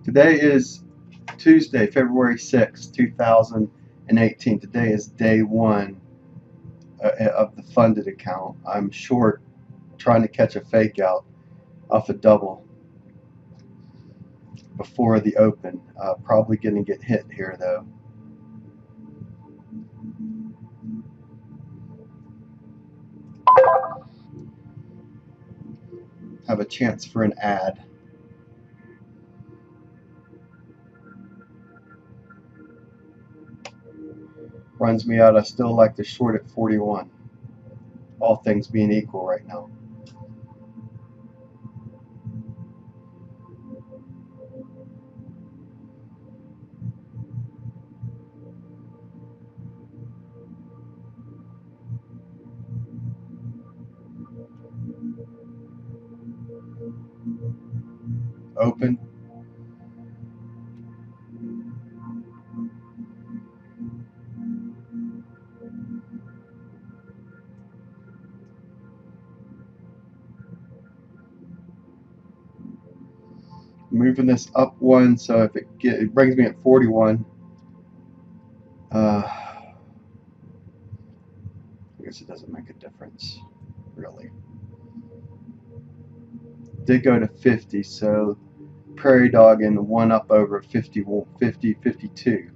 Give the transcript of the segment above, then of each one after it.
Today is Tuesday, February 6th, 2018. Today is day one of the funded account. I'm short, trying to catch a fake out off a double before the open. Probably going to get hit here though. Have a chance for an ad. Runs me out. I still like to short at 41. All things being equal right now. Open. Moving this up one, so if it brings me at 41, I guess it doesn't make a difference, really. Did go to 50, so Prairie Dog and one up over 50, 52.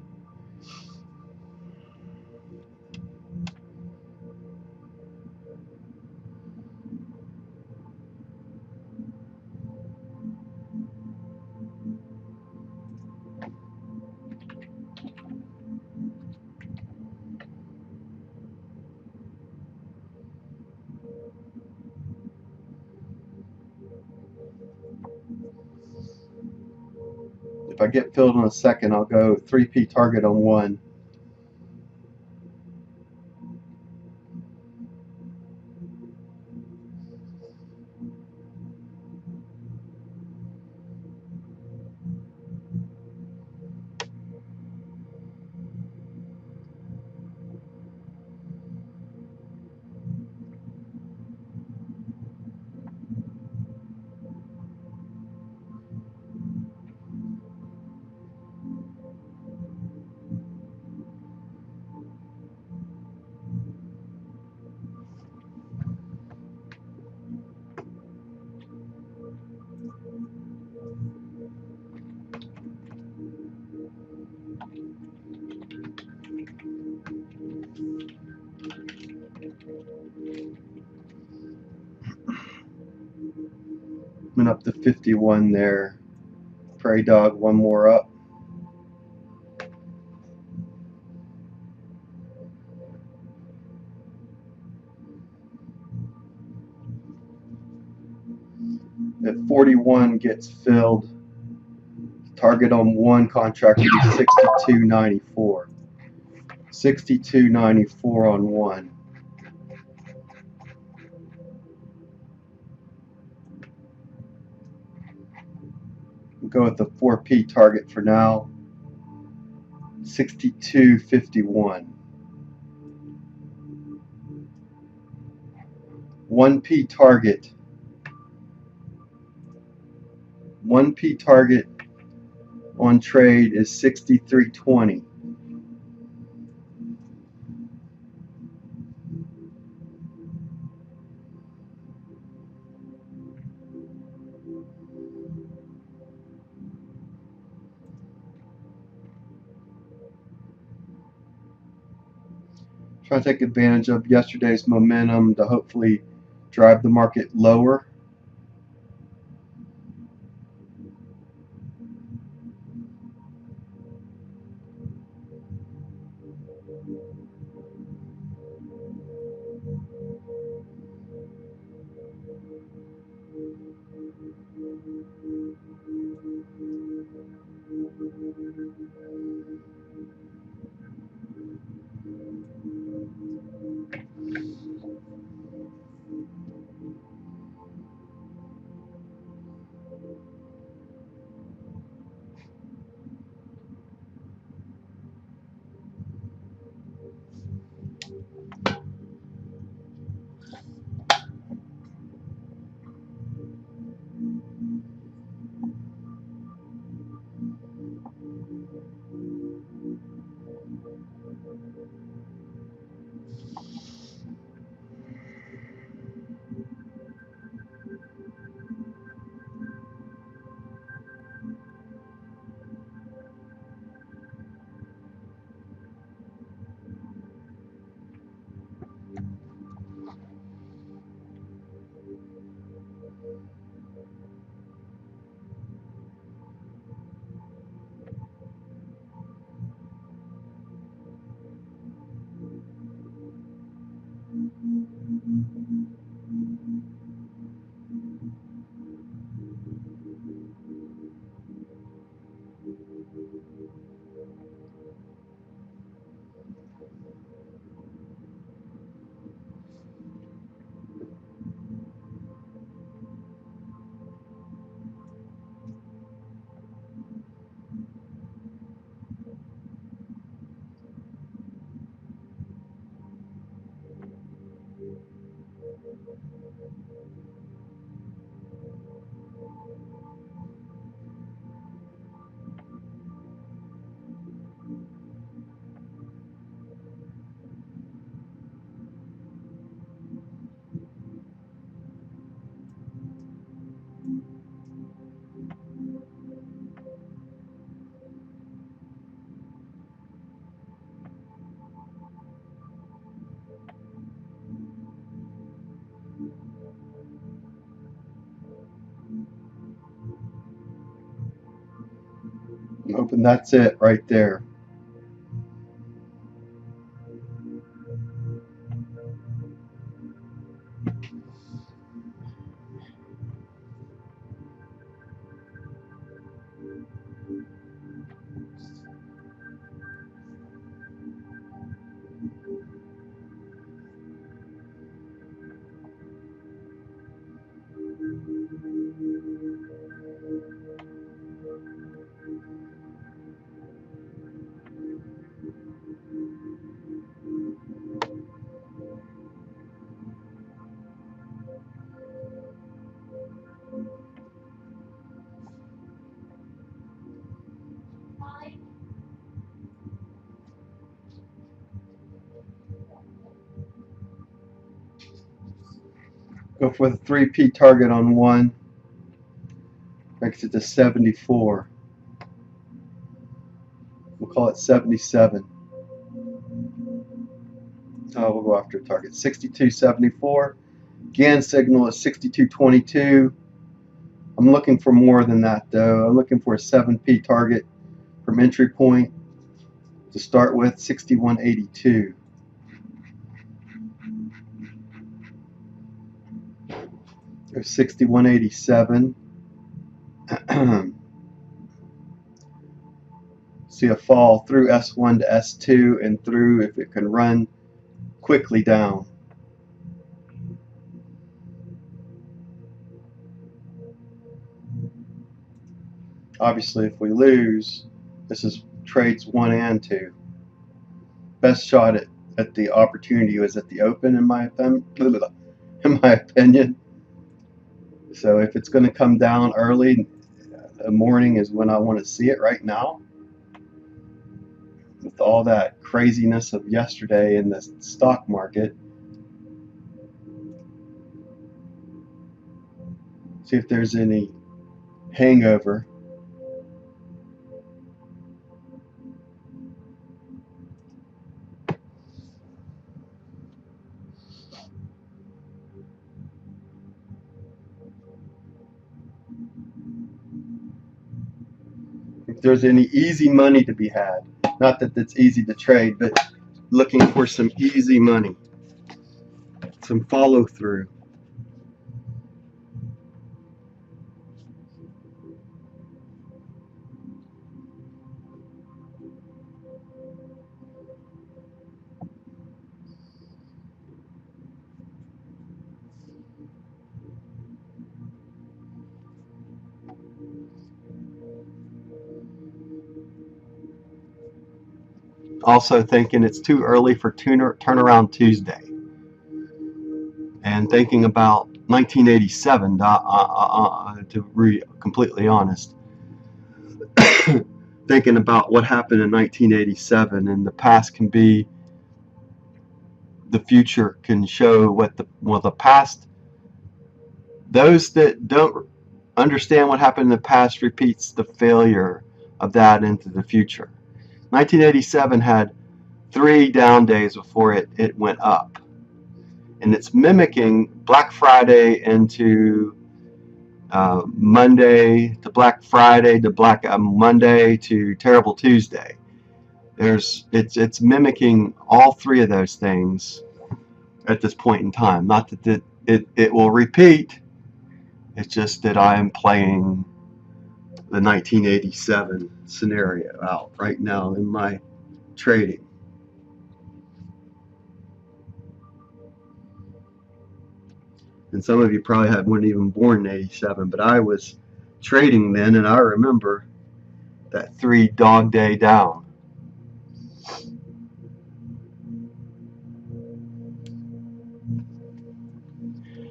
If I get filled in a second, I'll go 3P target on one. Went up to 51 there. Prairie Dog, one more up. If 41 gets filled, target on one contract would be 62.94. 62.94 on one. We'll go with the 4P target for now. 62.51. 1P target. 1P target on trade is 63.20. Trying to take advantage of yesterday's momentum to hopefully drive the market lower. I'm hoping that's it right there. Go for the 3P target on one. Makes it to 74. We'll call it 77. We'll go after a target. 62.74. Again, signal is 62.22. I'm looking for more than that though. I'm looking for a 7P target from entry point to start with, 61.82. There's 61.87. See a fall through S1 to S2 and through, if it can run quickly down. Obviously, if we lose, this is trades 1 and 2. Best shot at the opportunity was at the open, in my opinion. So if it's going to come down early, the morning is when I want to see it right now. With all that craziness of yesterday in the stock market. See if there's any hangover. If there's any easy money to be had. Not that it's easy to trade, but looking for some easy money. Some follow through. Also thinking it's too early for turnaround Tuesday. And thinking about 1987, to be completely honest. Thinking about what happened in 1987, and the past can be, the future can show what the past, those that don't understand what happened in the past repeats the failure of that into the future. 1987 had 3 down days before it went up. And it's mimicking Black Friday into Monday to Black Friday to Black Monday to Terrible Tuesday. It's mimicking all 3 of those things at this point in time. Not that it will repeat. It's just that I am playing the 1987 scenario out right now in my trading. And some of you probably weren't even born in 87, but I was trading then, and I remember that 3 dog day down.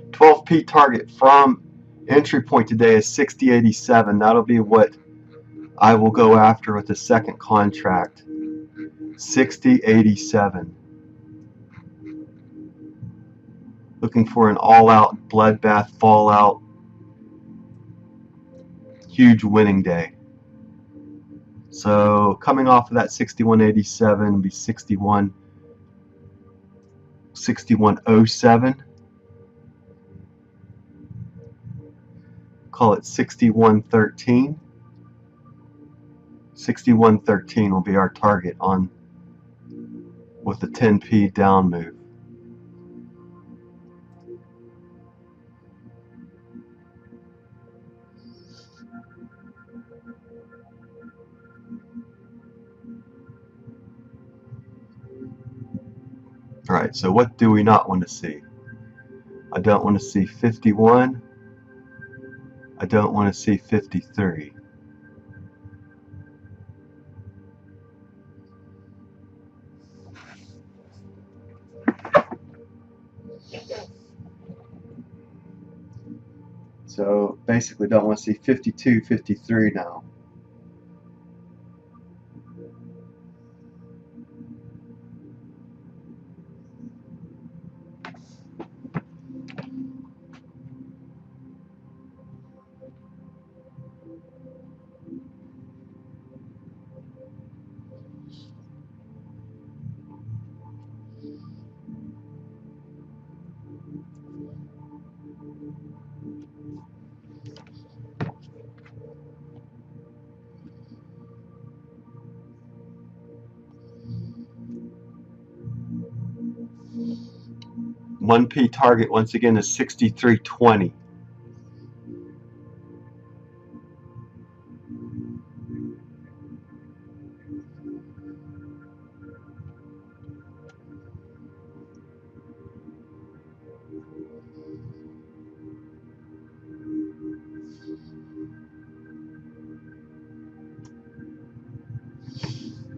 $12p target from entry point today is 60.87. That'll be what I will go after with the second contract. 60.87. Looking for an all-out bloodbath, fallout, huge winning day. So coming off of that 61.87 be 61.07. Call it 61.13. 61.13 will be our target on with the 10p down move. Alright, so what do we not want to see? I don't want to see 51. I don't want to see 53. So basically don't want to see 52, 53 now. One P target once again is 63.20.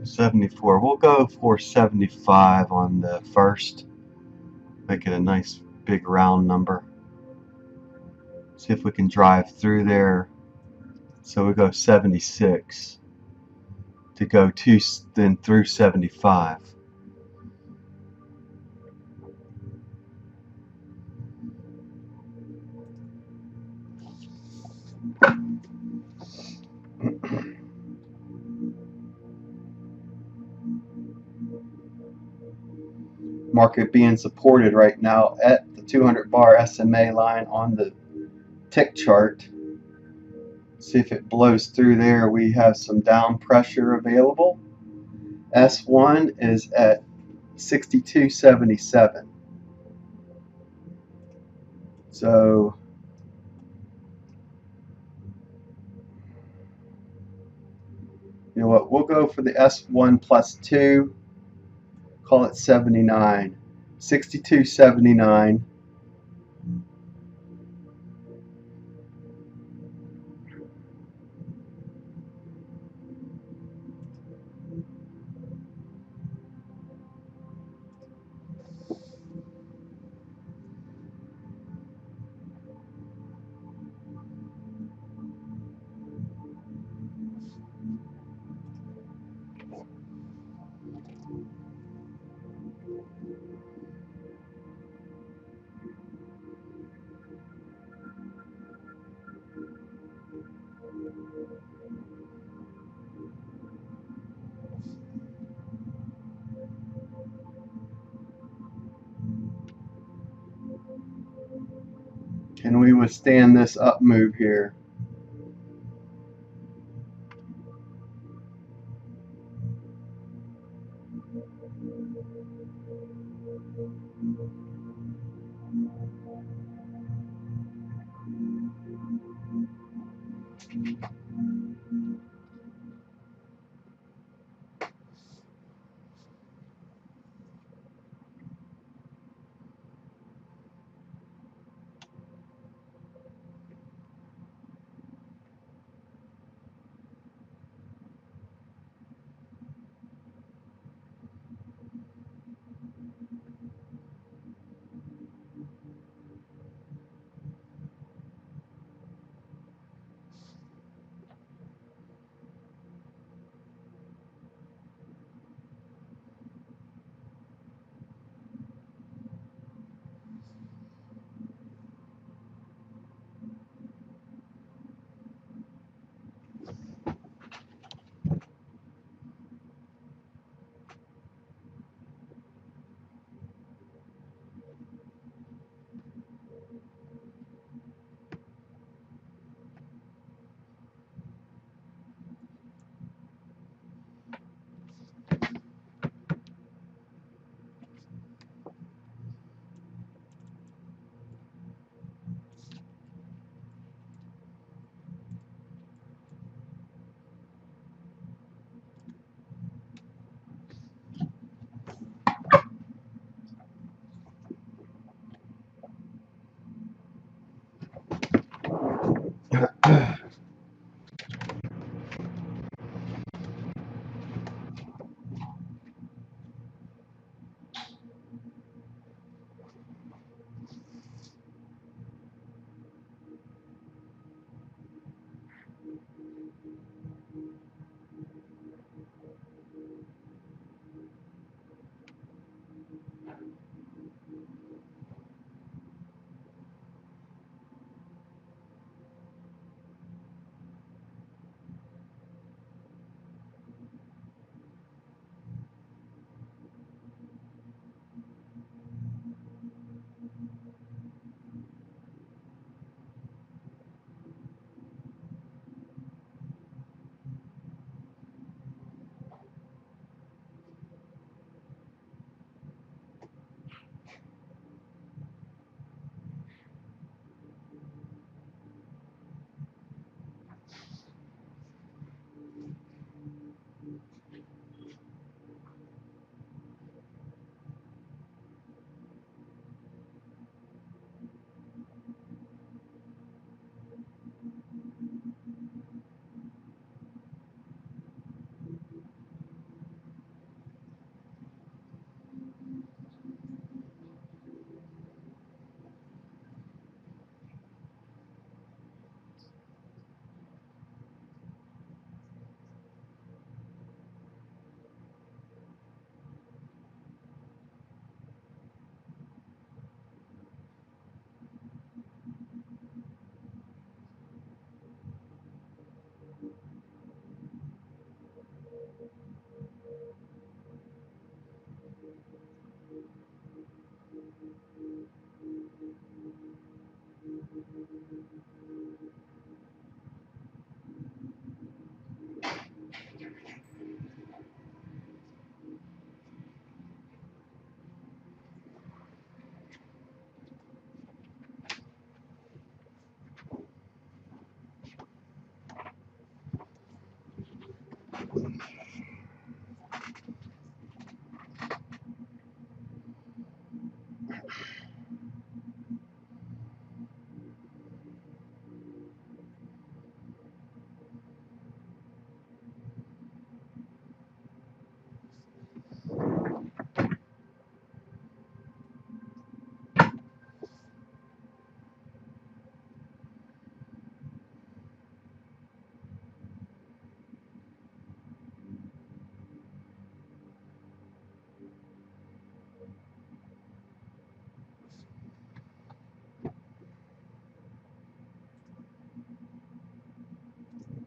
$74. We'll go for 75 on the first. Make it a nice big round number. See if we can drive through there. So we go 76 to go to then through 75. Market being supported right now at the 200 bar SMA line on the tick chart. See if it blows through there. We have some down pressure available. S1 is at 62.77. So you know what, we'll go for the S1 plus 2, call it 79. 62.79. Can we withstand this up move here?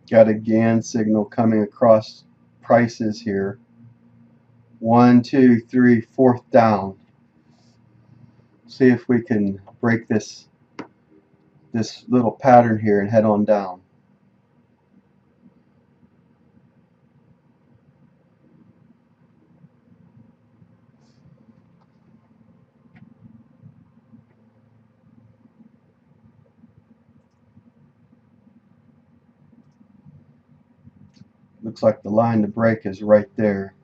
Got a GAN signal coming across prices here. 1, 2, 3, fourth down. See if we can break this little pattern here and head on down. Looks like the line to break is right there.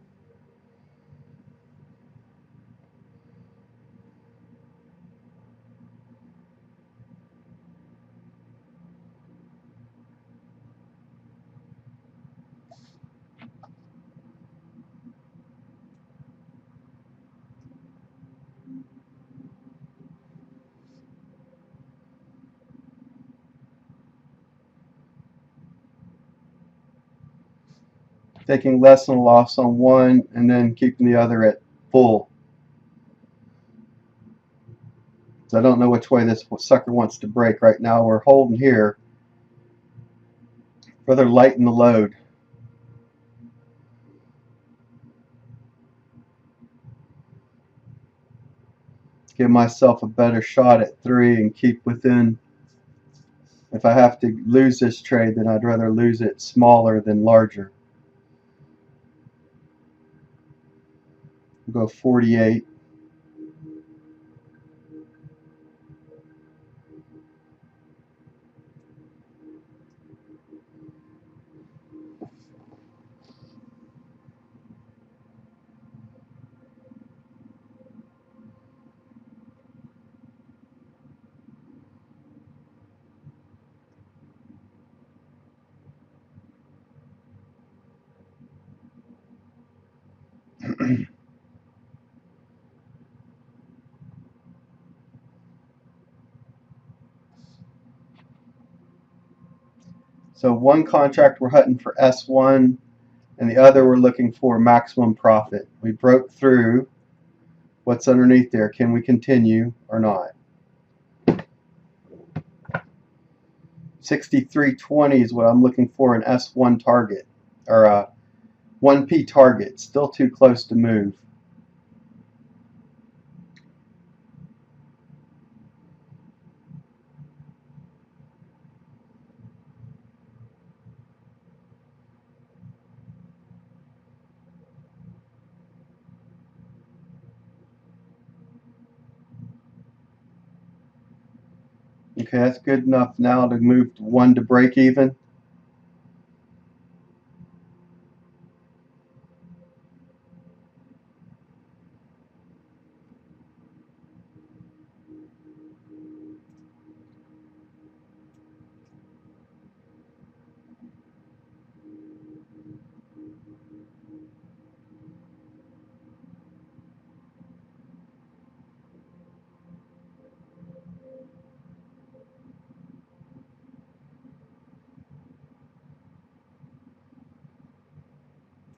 Taking less than a loss on one and then keeping the other at full. So I don't know which way this sucker wants to break. Right now we're holding here. Rather lighten the load. Give myself a better shot at 3 and keep within. If I have to lose this trade, then I'd rather lose it smaller than larger. We'll go 48. So one contract we're hunting for S1 and the other we're looking for maximum profit. We broke through. What's underneath there? Can we continue or not? 63.20 is what I'm looking for, an S1 target or a 1P target. Still too close to move. Okay, that's good enough now to move to 1 to break even.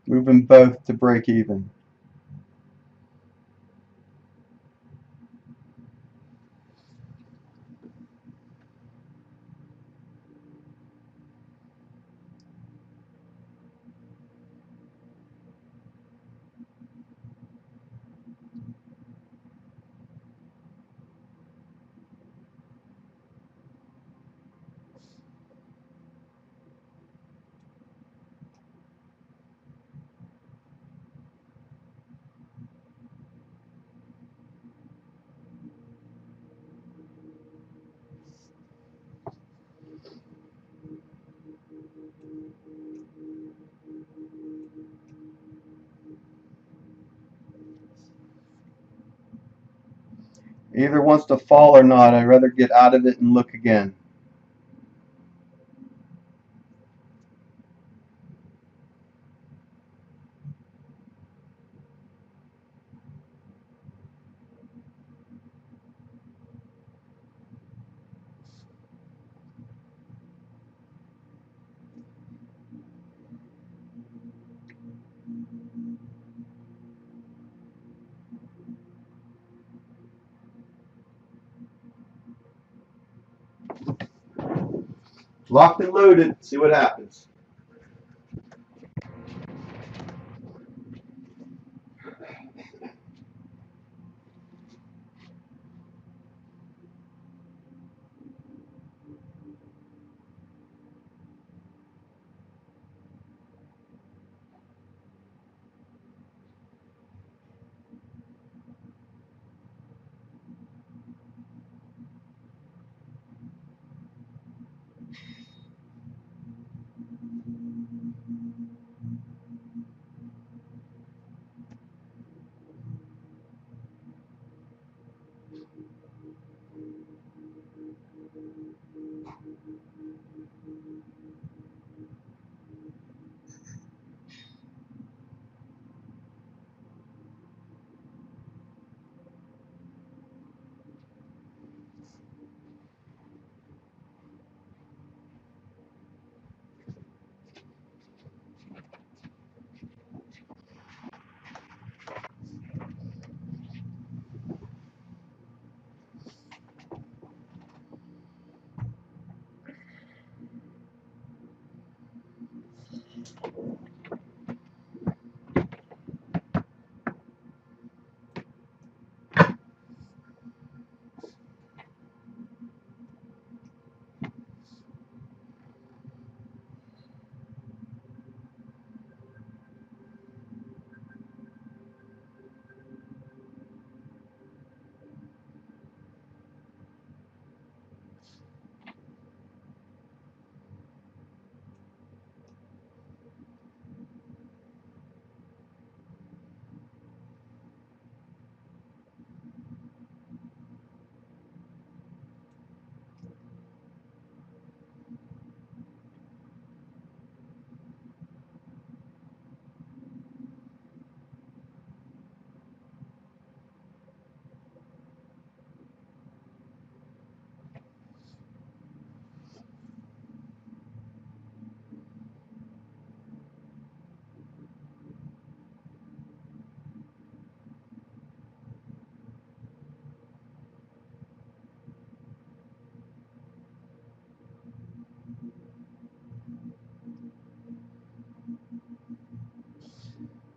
Moving both to break even. Either wants to fall or not. I'd rather get out of it and look again. Locked and loaded. See what happens.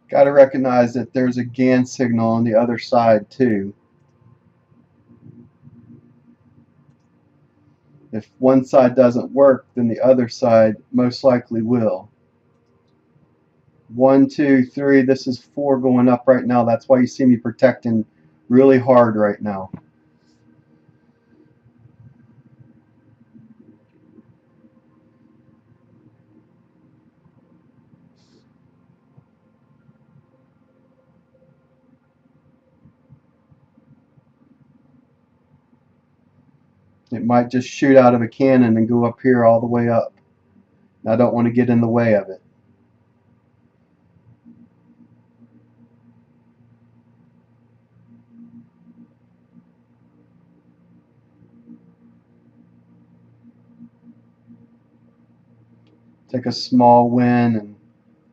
Got to recognize that there's a GAN signal on the other side too. If one side doesn't work, then the other side most likely will. 1, 2, 3. This is 4 going up right now. That's why you see me protecting really hard right now. It might just shoot out of a cannon and go up here all the way up. I don't want to get in the way of it. Take a small win and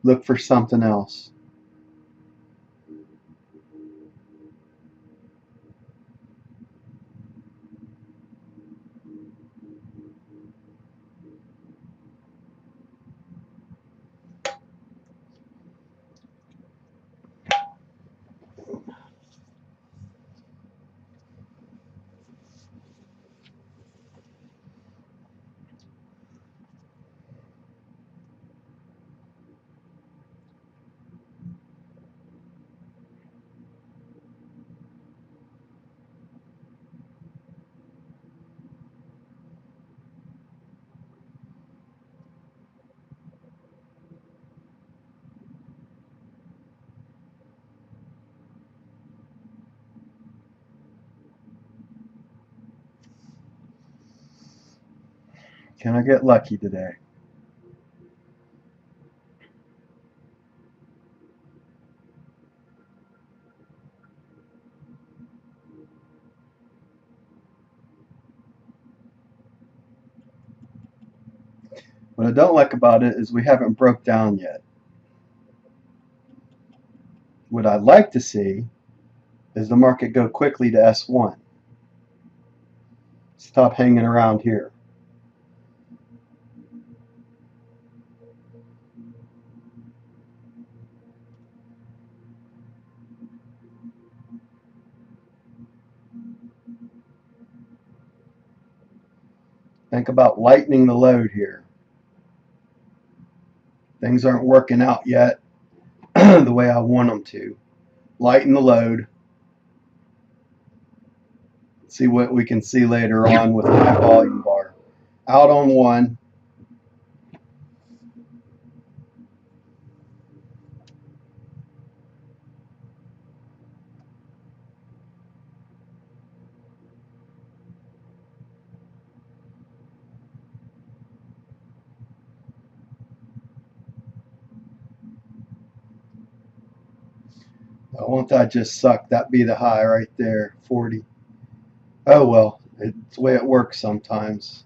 look for something else. Can I get lucky today? What I don't like about it is we haven't broke down yet. What I'd like to see is the market go quickly to S1. Stop hanging around here. Think about lightening the load here. Things aren't working out yet the way I want them to. Lighten the load. See what we can see later on with high volume bar. Out on one. Won't that just suck? That'd be the high right there, 40. Oh well, it's the way it works sometimes.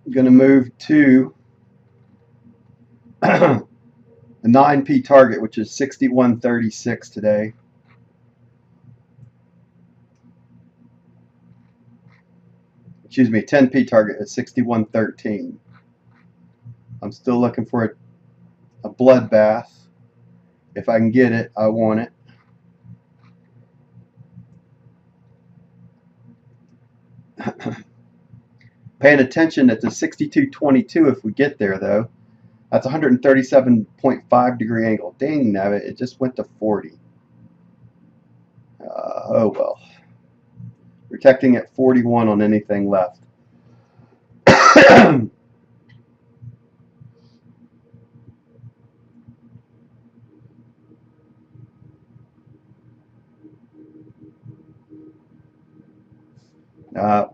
I'm going to move to a 9P target, which is 61.36 today. Excuse me, 10P target is 61.13. I'm still looking for a bloodbath. If I can get it, I want it. Paying attention at the 62.22 if we get there, though. That's 137.5 degree angle. Dang nabbit, it just went to 40. Oh well. Protecting at 41 on anything left.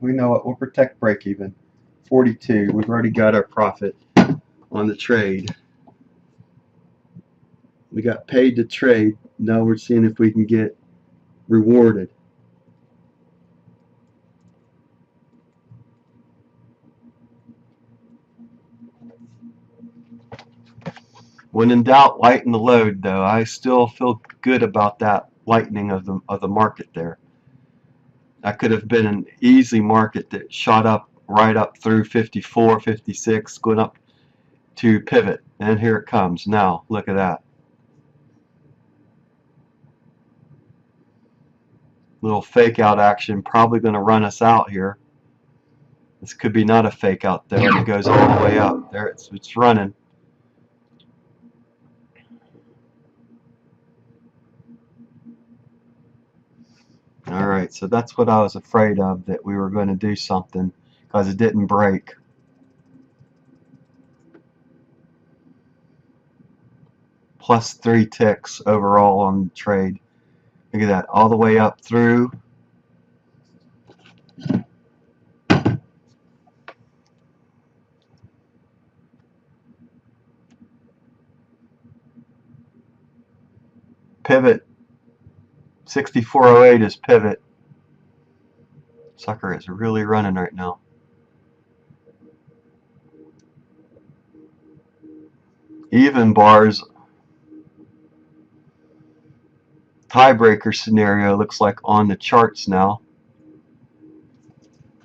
We know it. We'll protect break even. 42. We've already got our profit on the trade. We got paid to trade. Now we're seeing if we can get rewarded. When in doubt, lighten the load, though. I still feel good about that lightening of the market there. That could have been an easy market that shot up right up through 54, 56, going up to pivot. And here it comes. Now, look at that. Little fake out action, probably going to run us out here. This could be not a fake out there, and it goes all the way up. There it's running. Alright, so that's what I was afraid of, that we were going to do something because it didn't break. Plus 3 ticks overall on the trade. Look at that, all the way up through. Pivot. 6408 is pivot. Sucker is really running right now. Even bars. Tiebreaker scenario looks like on the charts now.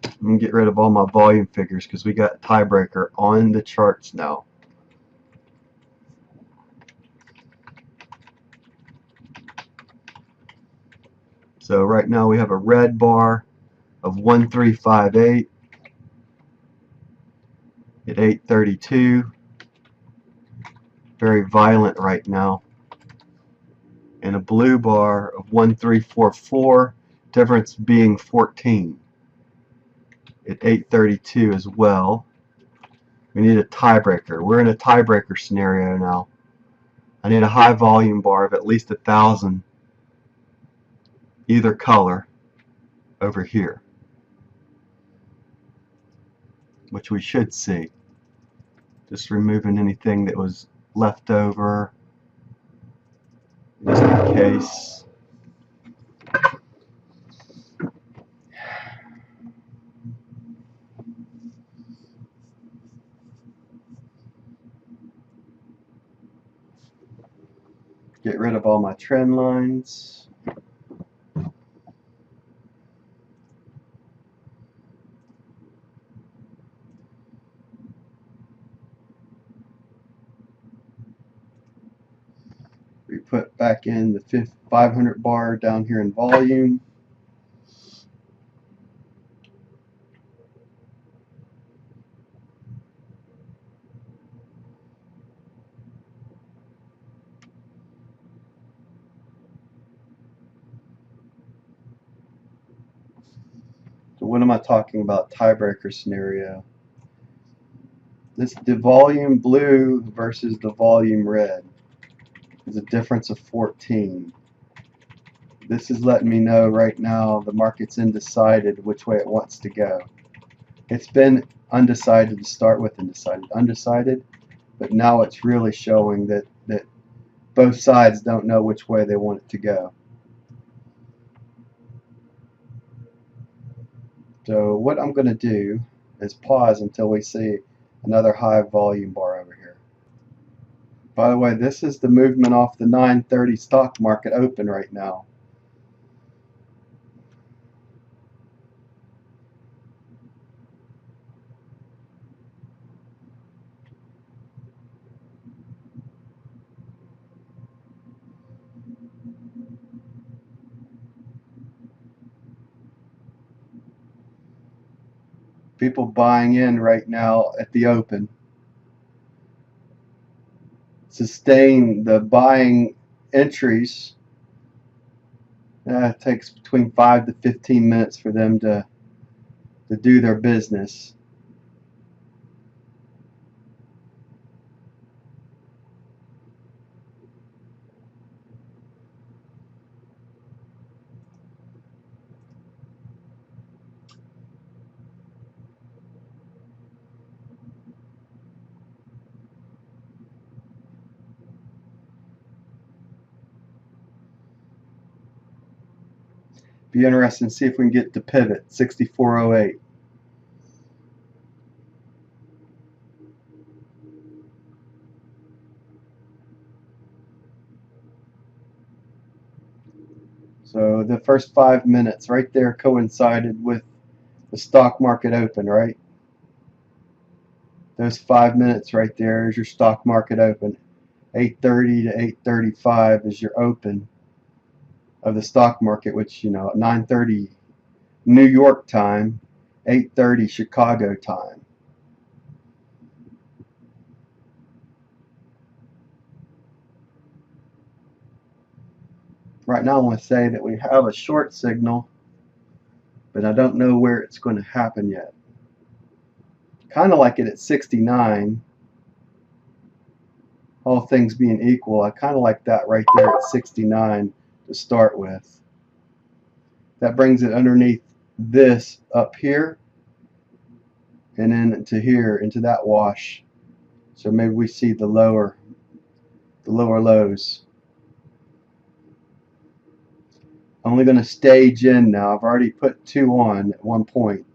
I'm going to get rid of all my volume figures because we got tiebreaker on the charts now. So right now we have a red bar of 1358 at 832. Very violent right now. And a blue bar of 1344, difference being 14 at 832 as well. We need a tiebreaker. We're in a tiebreaker scenario now. I need a high volume bar of at least 1,000 either color over here. which we should see. Just removing anything that was left over, just in case. Get rid of all my trend lines. We put back in the 500 bar down here in volume. So what am I talking about? Tiebreaker scenario. This the volume blue versus the volume red is a difference of 14. This is letting me know right now the market's undecided which way it wants to go. It's been undecided to start with, undecided, but now it's really showing that both sides don't know which way they want it to go. So what I'm going to do is pause until we see another high volume bar over here. By the way, this is the movement off the 930 stock market open right now. People buying in right now at the open. Sustain the buying entries. It takes between 5 to 15 minutes for them to do their business. Be interesting to see if we can get to pivot 6408. So the first 5 minutes right there coincided with the stock market open, right? Those 5 minutes right there is your stock market open. 8:30 to 8:35 is your open of the stock market, which, you know, 9:30 New York time, 8:30 Chicago time. Right now I want to say that we have a short signal, but I don't know where it's going to happen yet. Kind of like it at 69, all things being equal. I kind of like that right there at 69 to start with. That brings it underneath this up here and then to here into that wash. So maybe we see the lower lows. Only going to stage in now. I've already put 2 on at one point.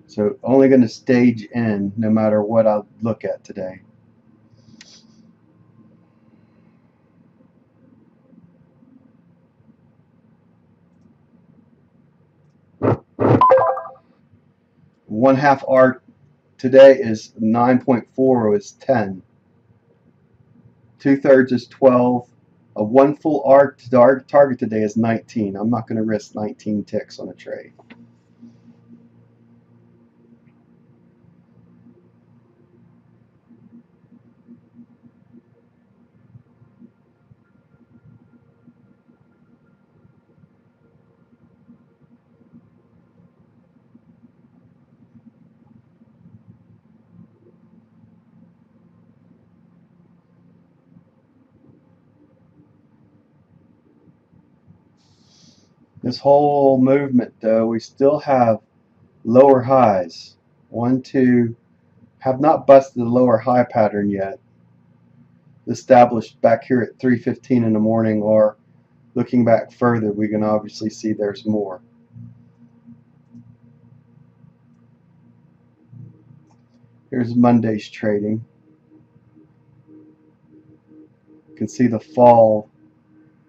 So only going to stage in no matter what I look at today. One half arc today is 9.4 is 10. 2/3 is 12. A one full arc target today is 19. I'm not going to risk 19 ticks on a trade. This whole movement, though, we still have lower highs. 1, 2, have not busted the lower high pattern yet, established back here at 3:15 in the morning, or looking back further, we can obviously see there's more. Here's Monday's trading. You can see the fall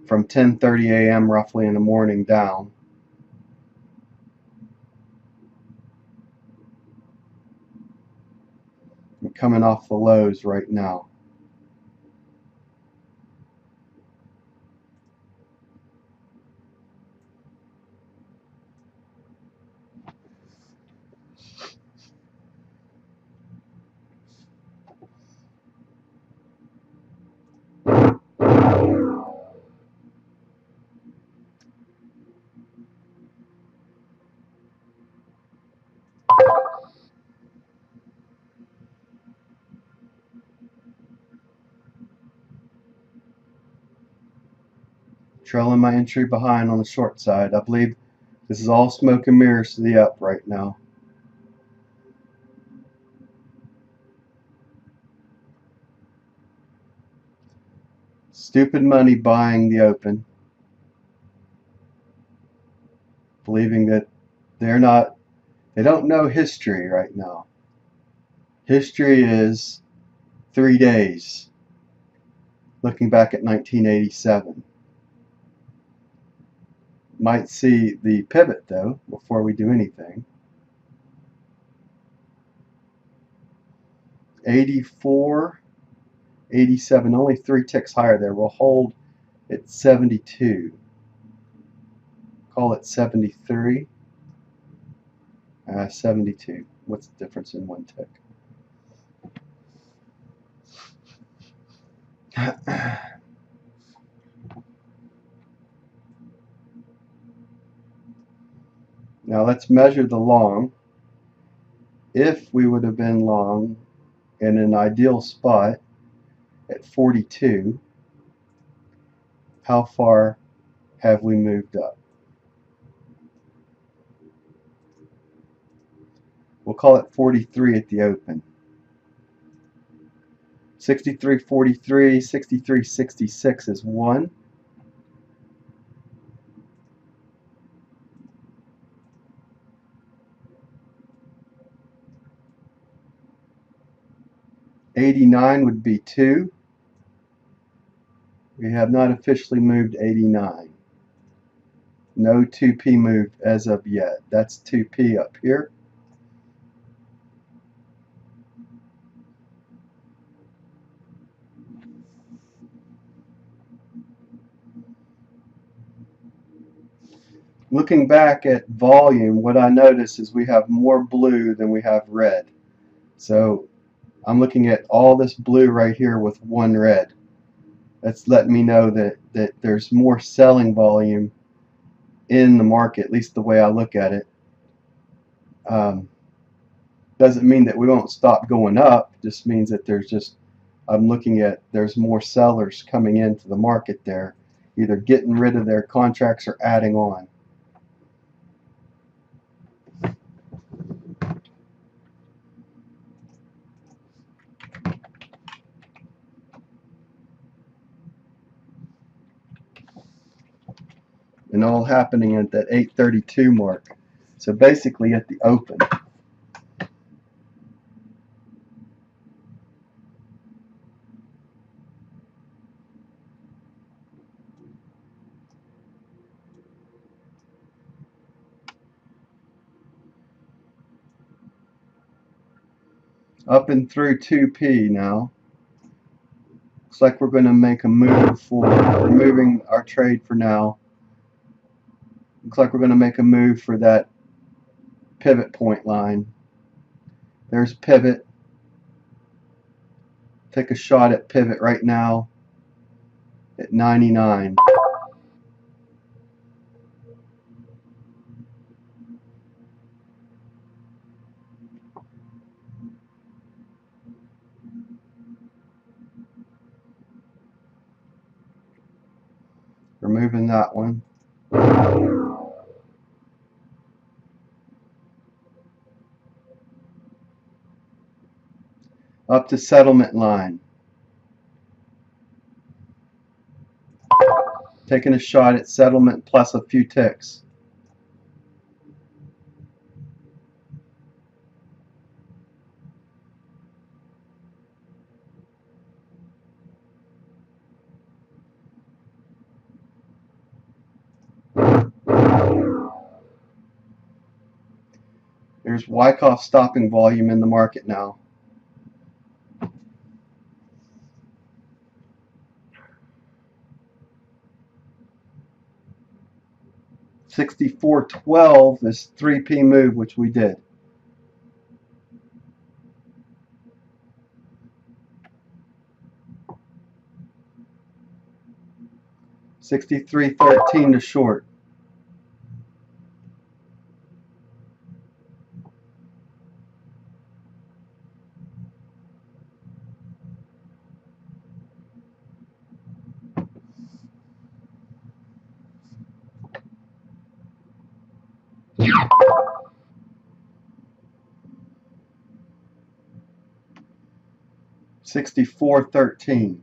from 10:30 a.m. roughly in the morning down. I'm coming off the lows right now. Trailing my entry behind on the short side. I believe this is all smoke and mirrors to the up right now. Stupid money buying the open, believing that they don't know history right now. History is 3 days, looking back at 1987. Might see the pivot though before we do anything. 84, 87, only 3 ticks higher there. We'll hold at 72. Call it 73. 72. What's the difference in 1 tick? Now let's measure the long. If we would have been long in an ideal spot at 42, how far have we moved up? We'll call it 43 at the open. 63.43, 63.66 is 1. $89 would be 2. We have not officially moved 89. No 2P moved as of yet. That's 2P up here. Looking back at volume, what I notice is we have more blue than we have red. So I'm looking at all this blue right here with 1 red. That's letting me know that there's more selling volume in the market, at least the way I look at it. Doesn't mean that we won't stop going up, just means that I'm looking at there's more sellers coming into the market there, either getting rid of their contracts or adding on. And all happening at that 832 mark. So basically at the open. Up and through 2P now. Looks like we're going to make a move for removing our trade for now. Looks like we're going to make a move for that pivot point line. There's pivot. Take a shot at pivot right now at 99. Removing that one. up to settlement line. Taking a shot at settlement plus a few ticks. There's Wyckoff stopping volume in the market now. $64.12 is 3p move, which we did. $63.13 to short. $64.13.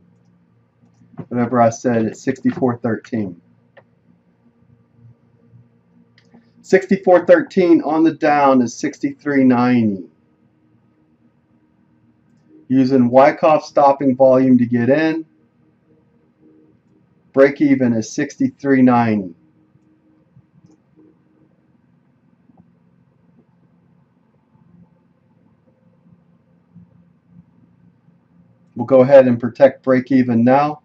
Whatever I said, it's $64.13. $64.13 on the down is $63.90. Using Wyckoff stopping volume to get in. Break even is $63.90. We'll go ahead and protect break even now.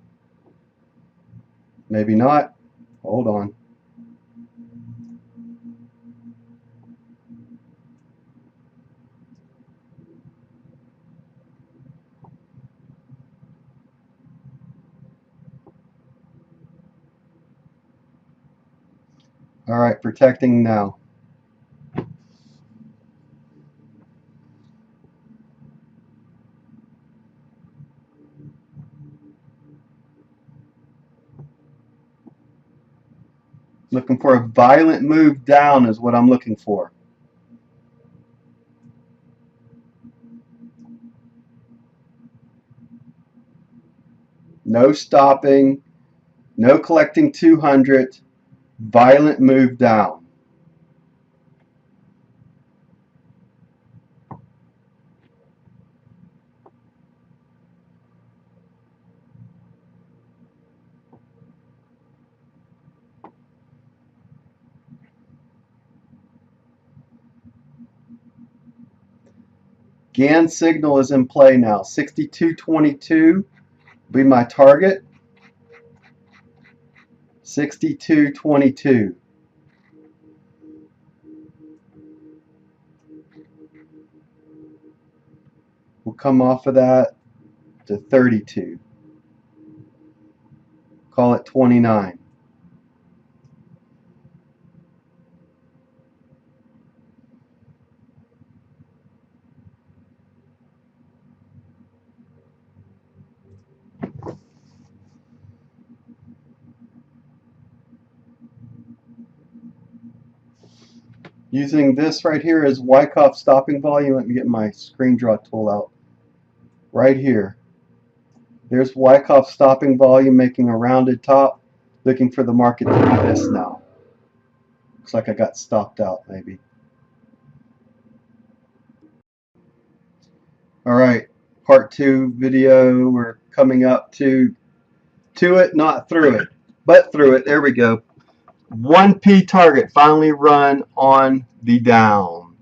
Maybe not. Hold on. All right, protecting now. Looking for a violent move down is what I'm looking for. No stopping, no collecting 200, violent move down. Gann signal is in play now. 62.22 be my target. 62.22. We'll come off of that to 32. Call it 29. Using this right here as Wyckoff stopping volume. Let me get my screen draw tool out. Right here. There's Wyckoff stopping volume making a rounded top. Looking for the market to do this now. Looks like I got stopped out maybe. Alright, part 2 video. We're coming up to it, not through it, but through it. There we go. 1p target finally run on the down.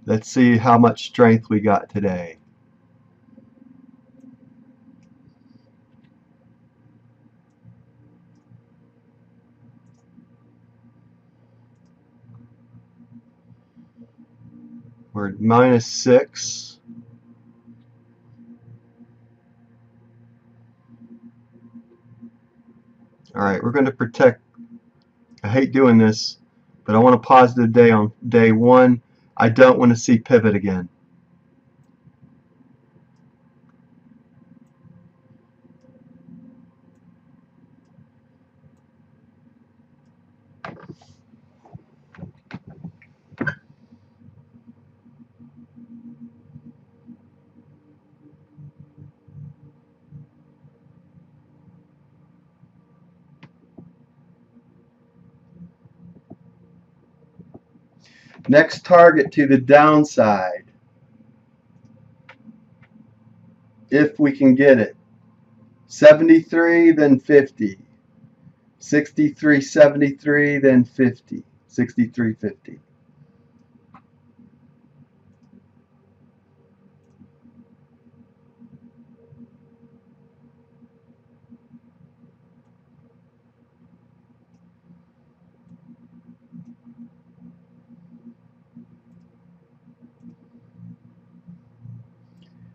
Let's see how much strength we got today. We're at -6. Alright, we're going to protect. I hate doing this, but I want a positive day on day 1. I don't want to see pivot again. Next target to the downside, if we can get it. 73, then 50. 63.73, then 50. 63.50.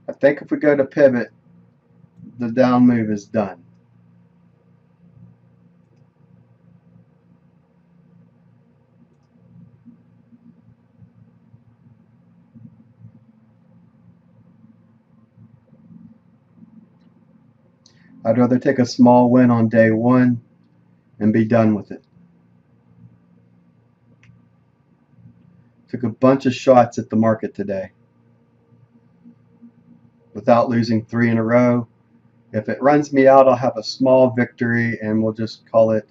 I think if we go to pivot, the down move is done. I'd rather take a small win on day one and be done with it. Took a bunch of shots at the market today without losing 3 in a row. If it runs me out, I'll have a small victory and we'll just call it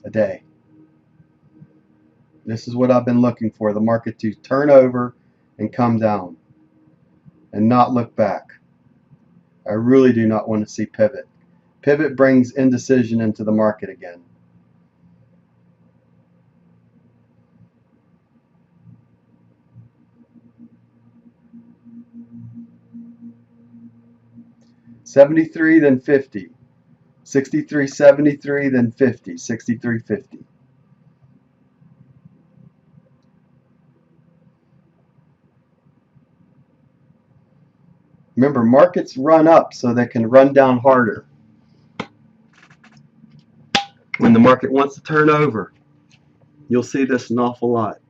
a day. This is what I've been looking for, the market to turn over and come down and not look back. I really do not want to see pivot. Pivot brings indecision into the market again. $73, then 50. 63.73, then 50. 63.50. Remember, markets run up so they can run down harder. When the market wants to turn over, you'll see this an awful lot.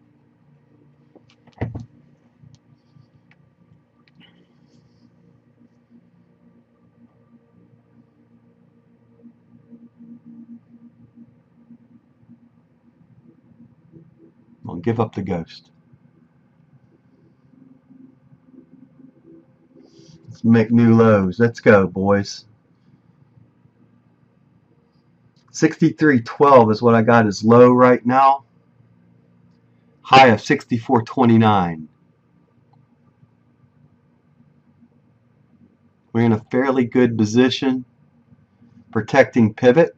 I'll give up the ghost. Let's make new lows. Let's go, boys. 63.12 is what I got as low right now. High of 64.29. We're in a fairly good position, protecting pivot.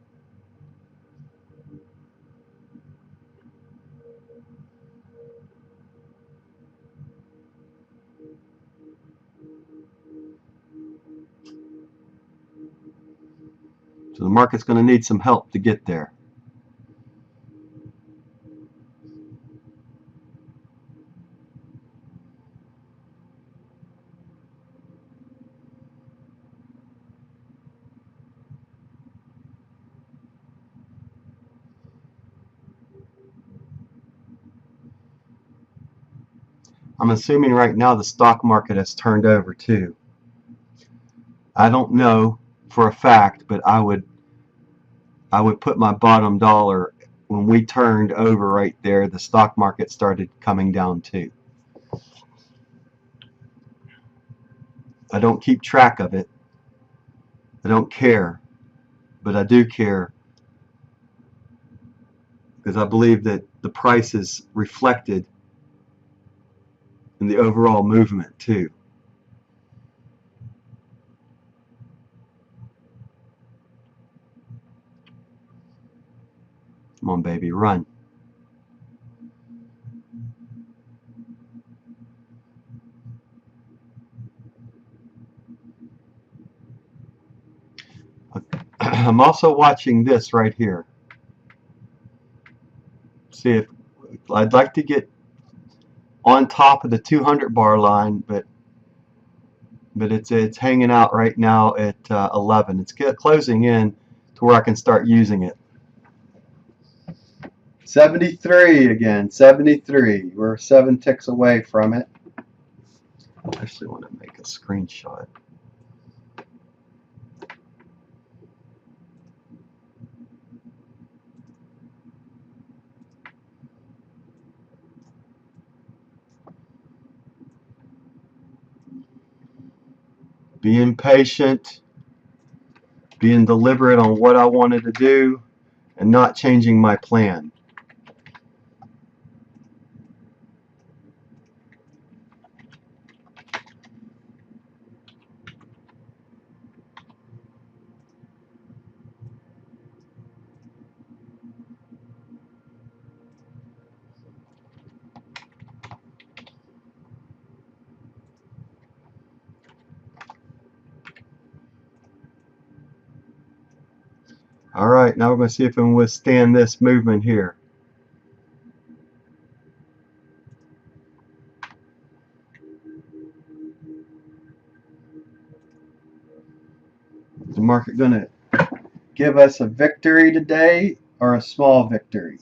So the market's going to need some help to get there. I'm assuming right now the stock market has turned over too. I don't know for a fact, but I would put my bottom dollar when we turned over right there, the stock market started coming down too. I don't keep track of it. I don't care, but I do care because I believe that the price is reflected in the overall movement too. Come on, baby, run. I'm also watching this right here. See if I'd like to get on top of the 200 bar line, but it's hanging out right now at 11. It's closing in to where I can start using it. 73 again, 73. We're 7 ticks away from it. I actually want to make a screenshot. Being patient, being deliberate on what I wanted to do, and not changing my plan. Alright, now we're going to see if it can withstand this movement here. Is the market going to give us a victory today or a small victory?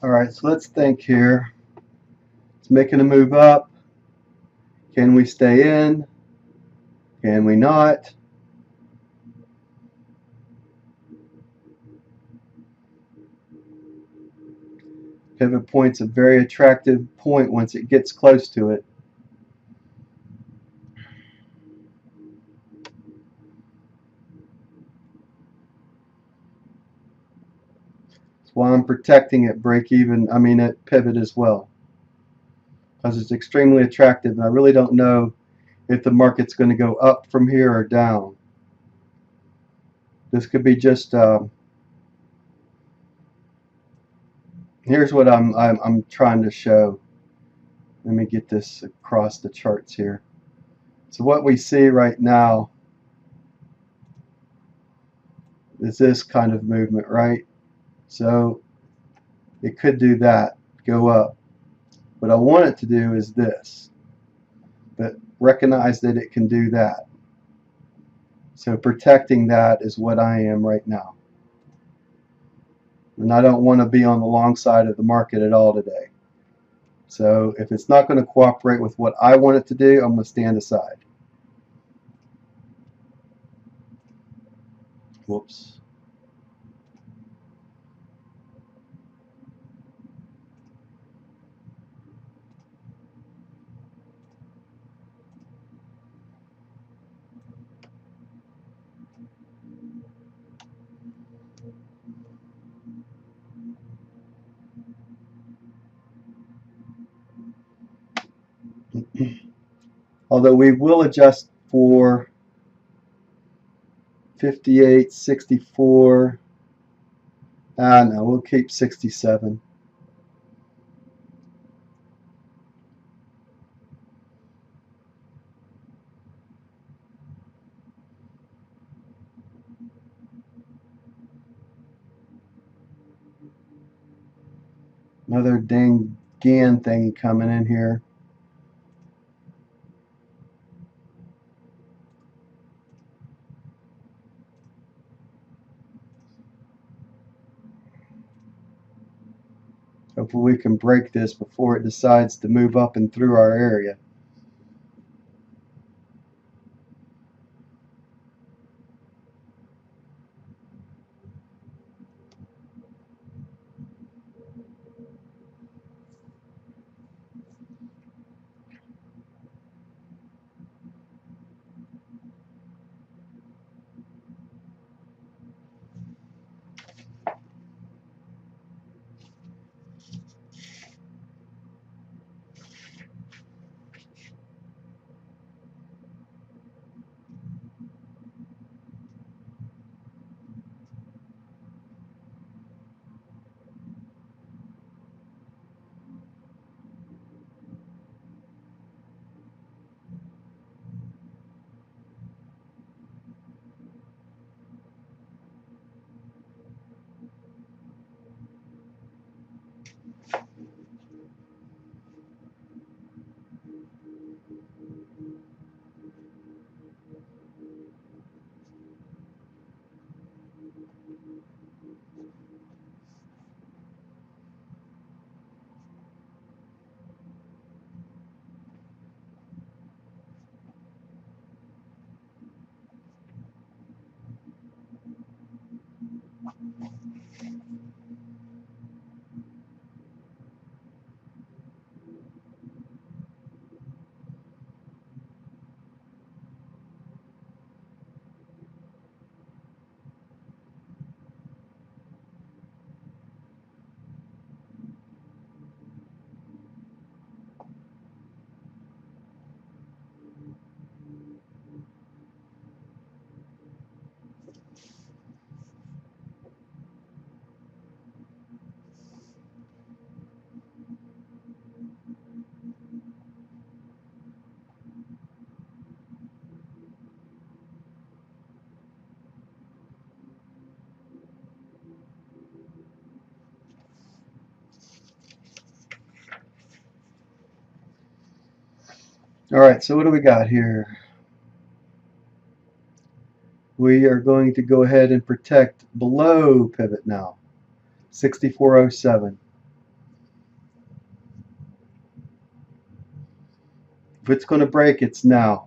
Alright, so let's think here. It's making a move up. Can we stay in? Can we not? Pivot point's a very attractive point once it gets close to it. That's why I'm protecting at break even, at pivot as well. Because it's extremely attractive, and I really don't know if the market's going to go up from here or down. This could be just here's what I'm trying to show. Let me get this across the charts here. So what we see right now is this kind of movement, right? So it could do that, go up. What I want it to do is this, but recognize that it can do that. So protecting that is what I am right now. And I don't want to be on the long side of the market at all today. So if it's not going to cooperate with what I want it to do, I'm going to stand aside. Whoops. Although we will adjust for 58, 64. No, we'll keep 67. Another dang GAN thing coming in here. Hopefully we can break this before it decides to move up and through our area. Alright, so what do we got here? We are going to go ahead and protect below pivot now. 6407. If it's going to break, it's now.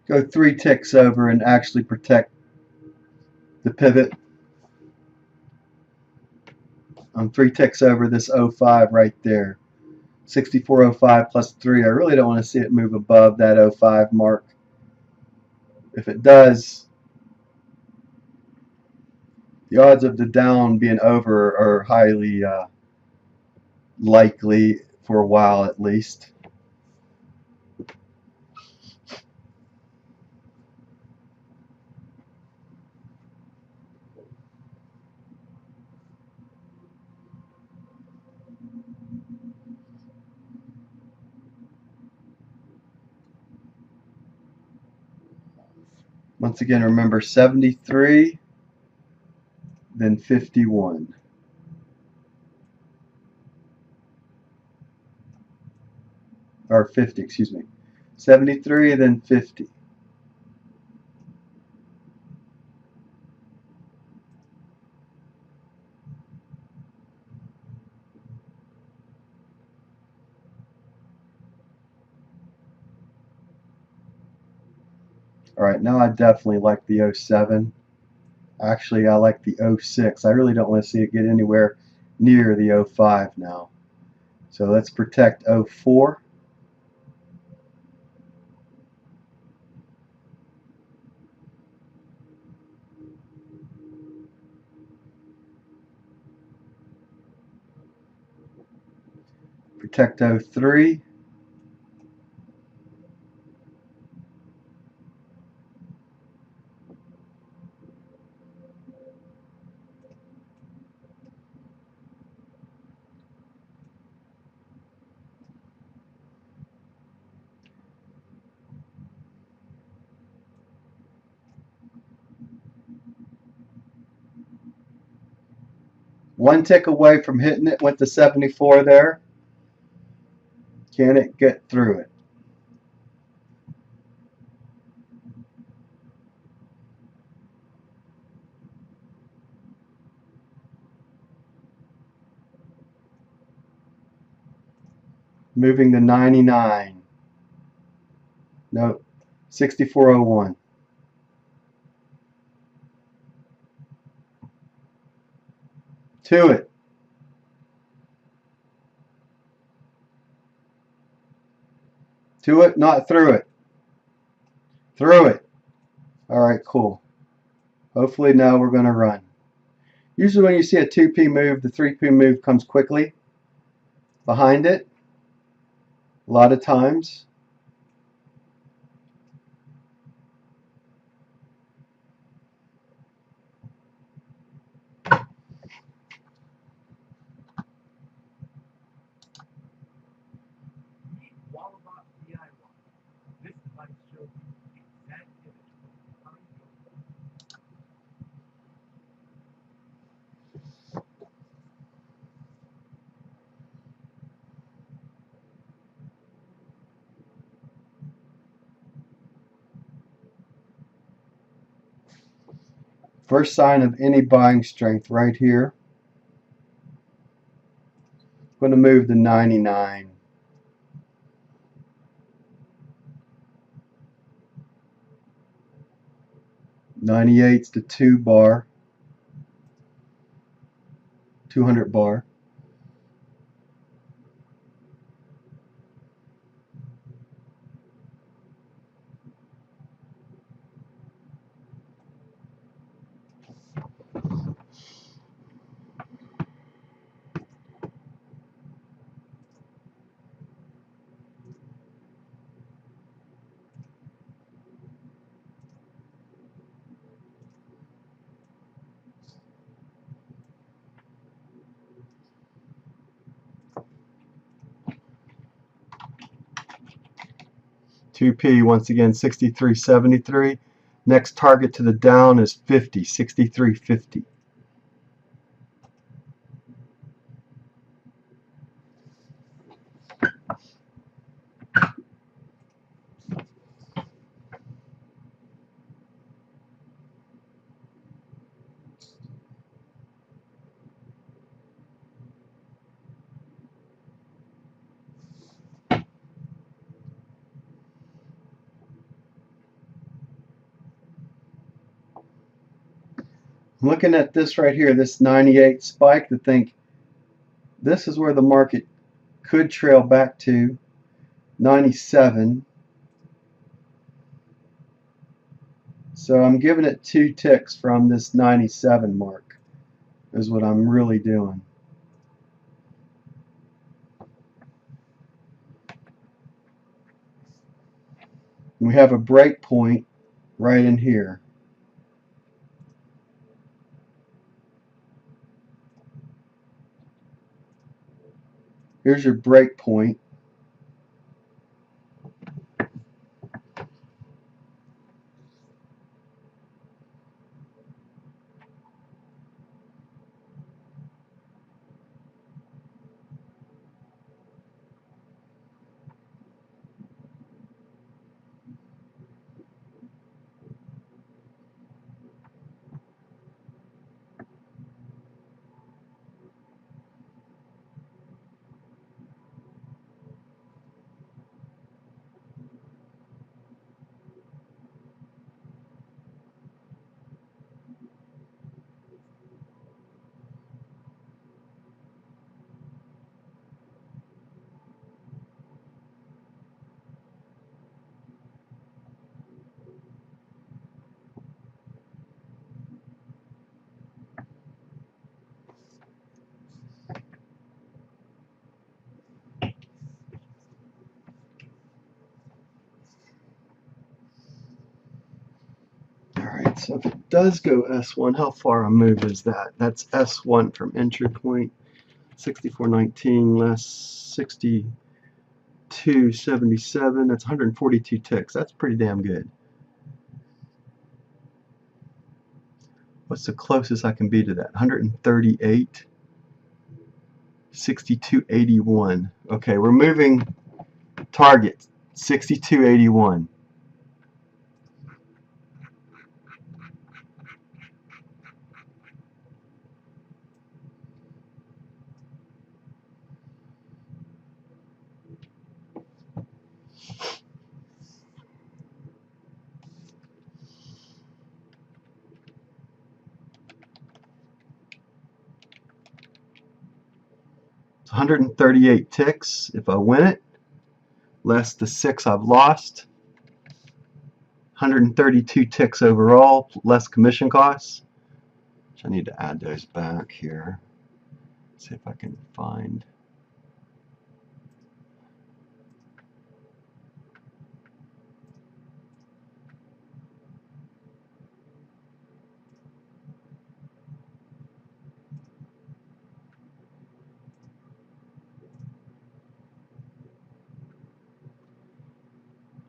Go 3 ticks over and actually protect the pivot. I'm 3 ticks over this 05 right there. 64.05 plus 3. I really don't want to see it move above that 05 mark. If it does, the odds of the down being over are highly likely for a while at least. Once again, remember 73, then 51. Or 50, excuse me. 73, then 50. Alright, now I definitely like the 07. Actually, I like the 06. I really don't want to see it get anywhere near the 05 now. So let's protect 04. Protect 03. One tick away from hitting it, went to 74 there. Can it get through it? Moving to 99. No, 6401. To it. To it, not through it. Through it. Alright, cool. Hopefully now we're going to run. Usually when you see a 2P move, the 3P move comes quickly behind it. A lot of times. First sign of any buying strength right here. I'm going to move to 99. 98's the 2 bar. 200 bar. P once again 63.73. Next target to the down is 50, 63.50. I'm looking at this right here, this 98 spike, to think this is where the market could trail back to 97. So I'm giving it 2 ticks from this 97 mark is what I'm really doing. We have a break point right in here. Here's your break point. Alright, so if it does go S1, how far a move is that? That's S1 from entry point, 64.19 less 62.77. That's 142 ticks. That's pretty damn good. What's the closest I can be to that? 138. 62.81. Okay, we're moving Target 62.81. It's 138 ticks if I win it, less the 6 I've lost. 132 ticks overall, less commission costs. Which I need to add those back here. See if I can find.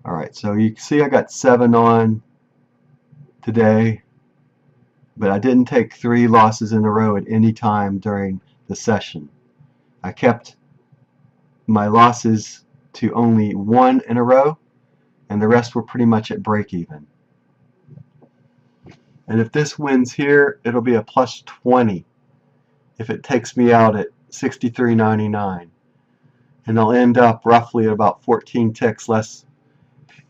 Alright, so you can see I got 7 on today, but I didn't take 3 losses in a row at any time during the session. I kept my losses to only 1 in a row, and the rest were pretty much at break even. And if this wins here, it'll be a plus 20 if it takes me out at 63.99, and I'll end up roughly at about 14 ticks less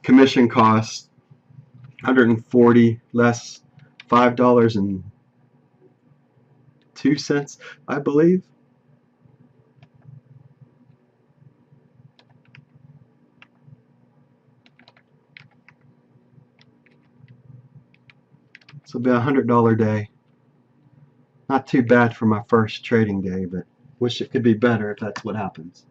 commission costs, 140 less $5.02, I believe. So it'll be a $100 day. Not too bad for my first trading day, but wish it could be better if that's what happens.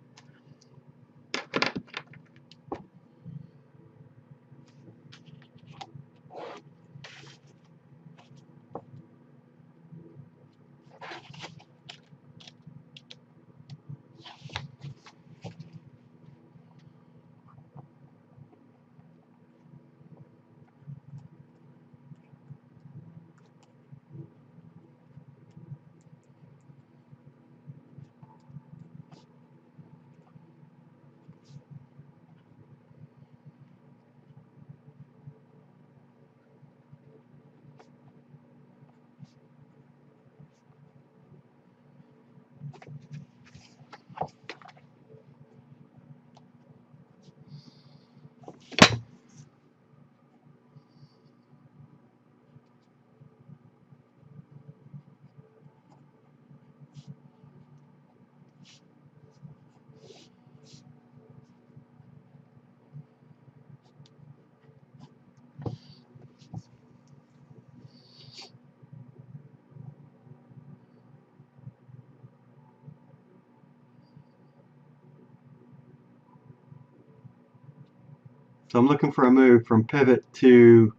So I'm looking for a move from pivot to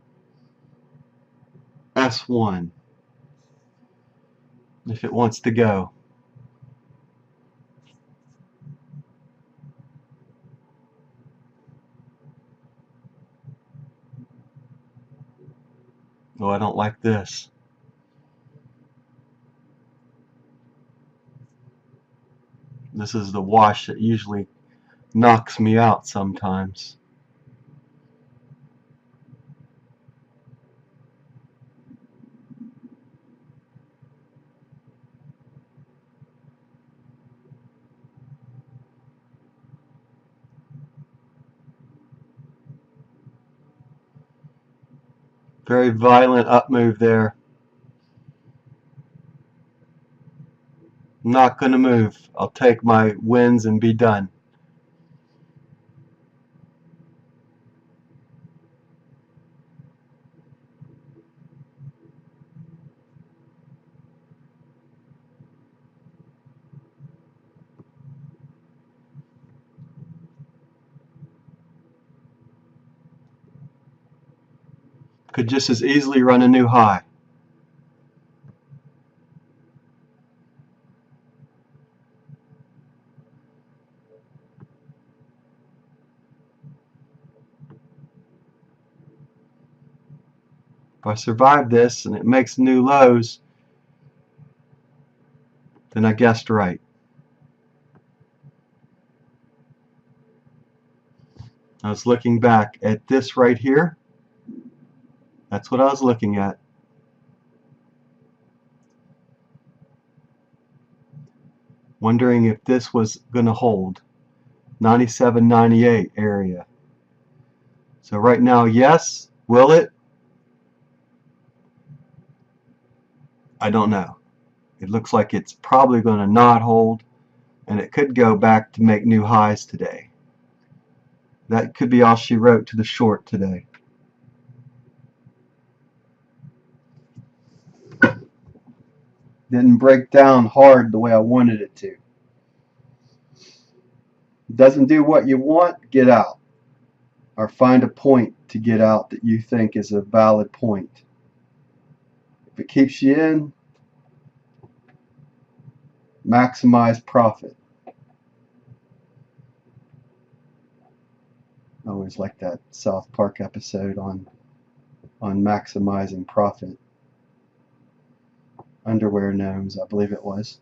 S1 if it wants to go. Oh, I don't like this. This is the wash that usually knocks me out sometimes. Very violent up move there. I'm not going to move. I'll take my wins and be done. Could just as easily run a new high. If I survive this and it makes new lows, then I guessed right. I was looking back at this right here. That's what I was looking at. Wondering if this was going to hold. 97, 98 area. So right now, yes. Will it? I don't know. It looks like it's probably going to not hold, and it could go back to make new highs today. That could be all she wrote to the short today. Didn't break down hard the way I wanted it to. Doesn't do what you want, get out. Or find a point to get out that you think is a valid point. If it keeps you in, maximize profit. I always like that South Park episode on maximizing profit. Underwear gnomes, I believe it was.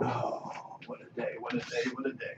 Oh, what a day, what a day, what a day.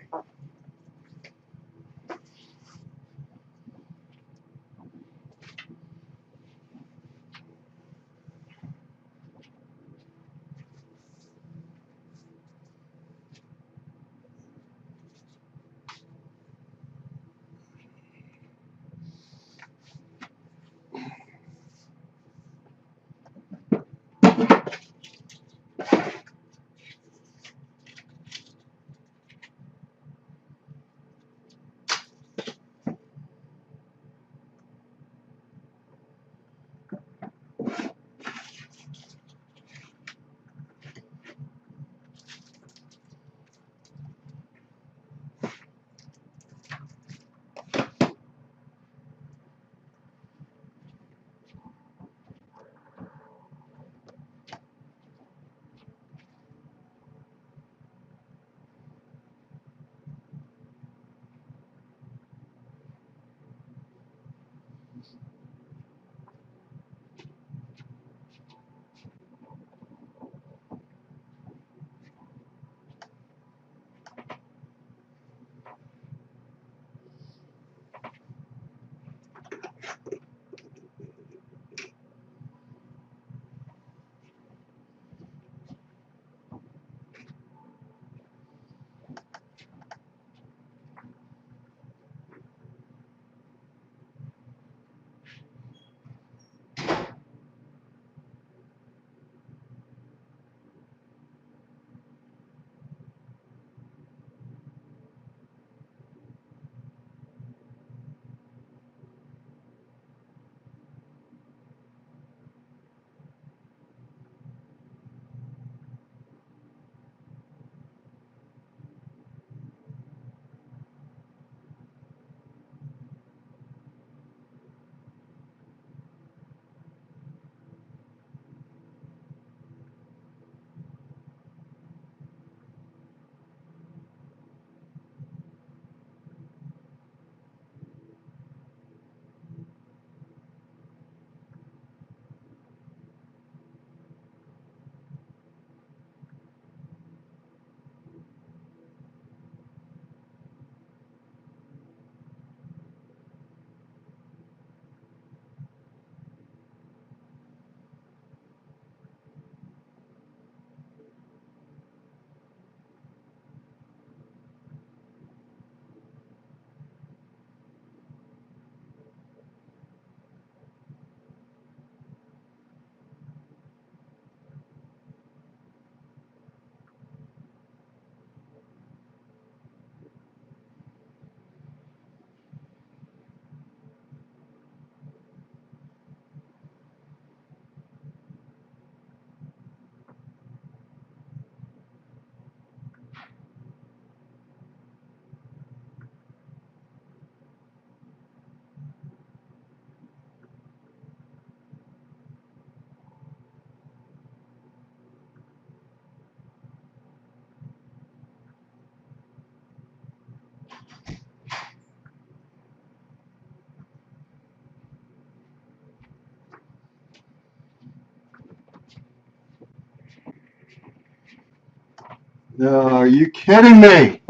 No, are you kidding me?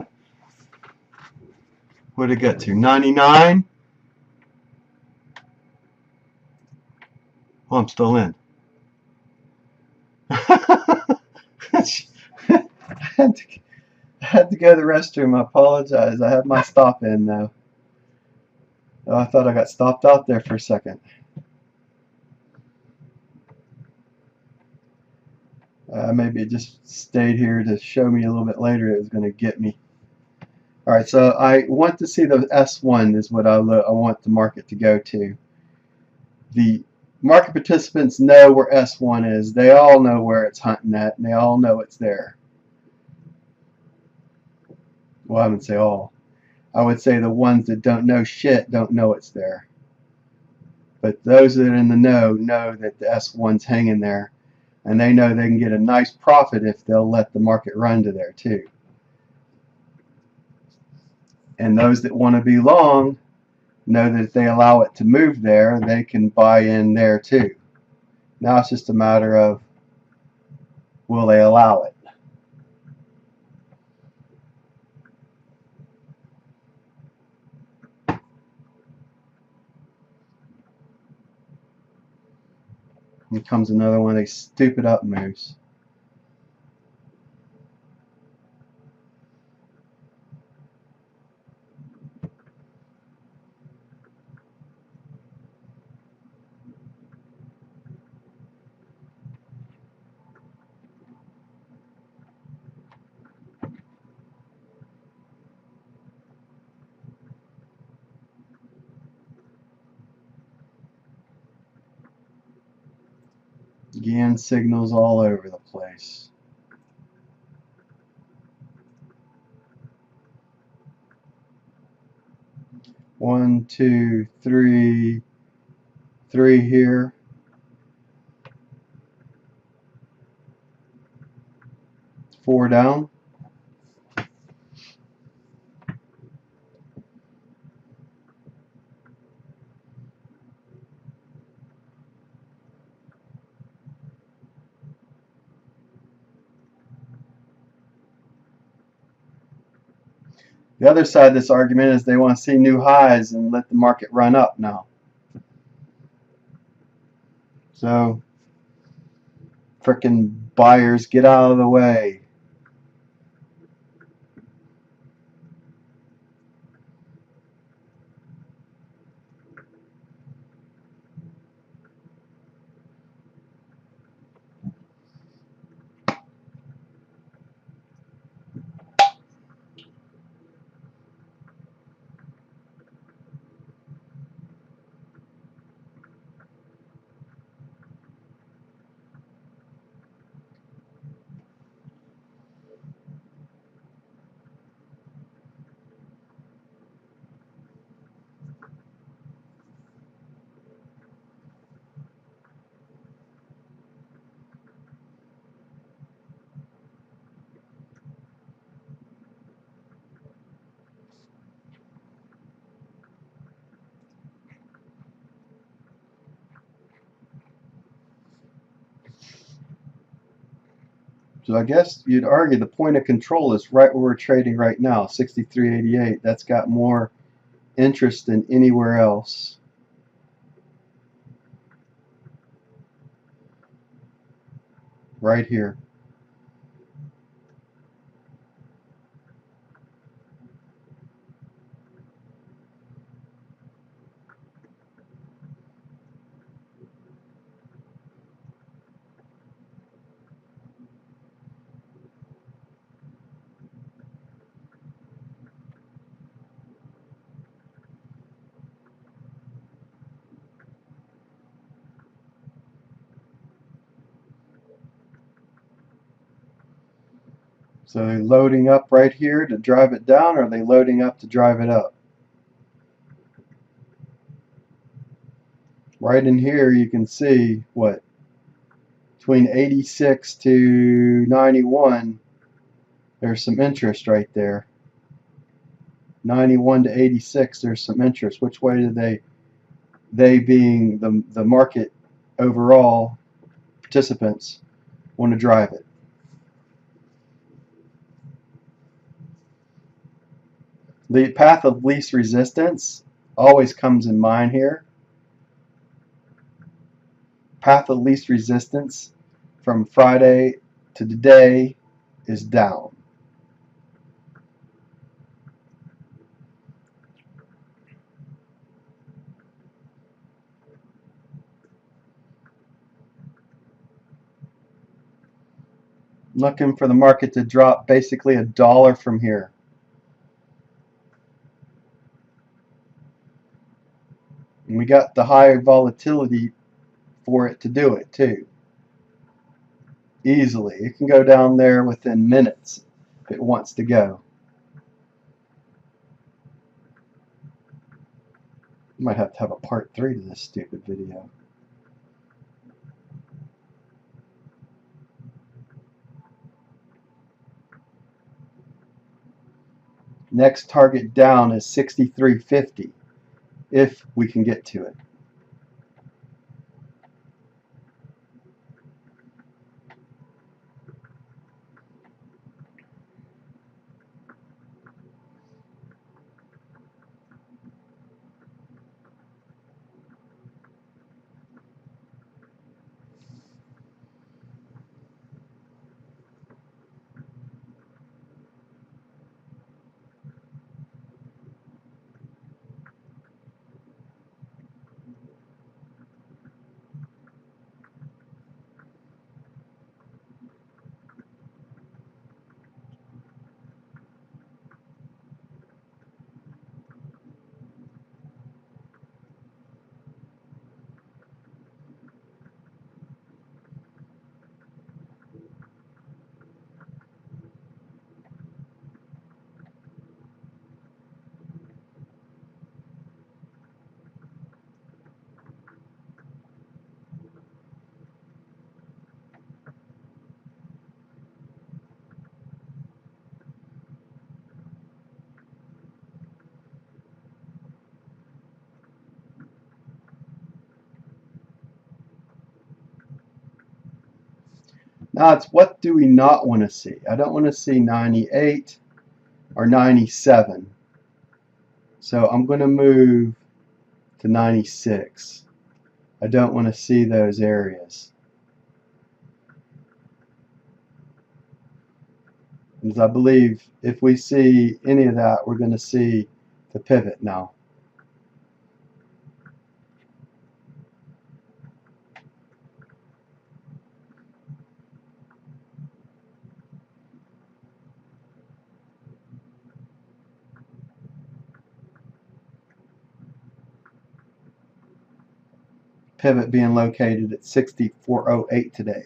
What did it get to? 99? Oh, I'm still in. I had to go to the restroom. I apologize. I have my stop in now. Oh, I thought I got stopped out there for a second. Maybe it just stayed here to show me a little bit later it was going to get me. All right, so I want to see the S1 is what I want the market to go to. The market participants know where S1 is. They all know where it's hunting at, and they all know it's there. Well, I wouldn't say all. I would say the ones that don't know shit don't know it's there. But those that are in the know that the S1's hanging there, and they know they can get a nice profit if they'll let the market run to there too. And those that want to be long know that if they allow it to move there, they can buy in there too. Now it's just a matter of, will they allow it? Here comes another one of these stupid up moves. Again, signals all over the place. One, two, three here. Four down. The other side of this argument is they want to see new highs and let the market run up now. So, frickin' buyers, get out of the way. So I guess you'd argue the point of control is right where we're trading right now, 63.88. That's got more interest than anywhere else. Right here. So are they loading up right here to drive it down, or are they loading up to drive it up? Right in here you can see what? Between 86 to 91, there's some interest right there. 91 to 86, there's some interest. Which way do they being the market overall participants, want to drive it? The path of least resistance always comes in mind here. Path of least resistance from Friday to today is down. Looking for the market to drop basically $1 from here. And we got the higher volatility for it to do it too. Easily. It can go down there within minutes if it wants to go. Might have to have a part 3 to this stupid video. Next target down is 63.50 if we can get to it. Now it's what do we not want to see? I don't want to see 98 or 97. So I'm going to move to 96. I don't want to see those areas. Because I believe if we see any of that, we're going to see the pivot now. Pivot being located at 64.08 today.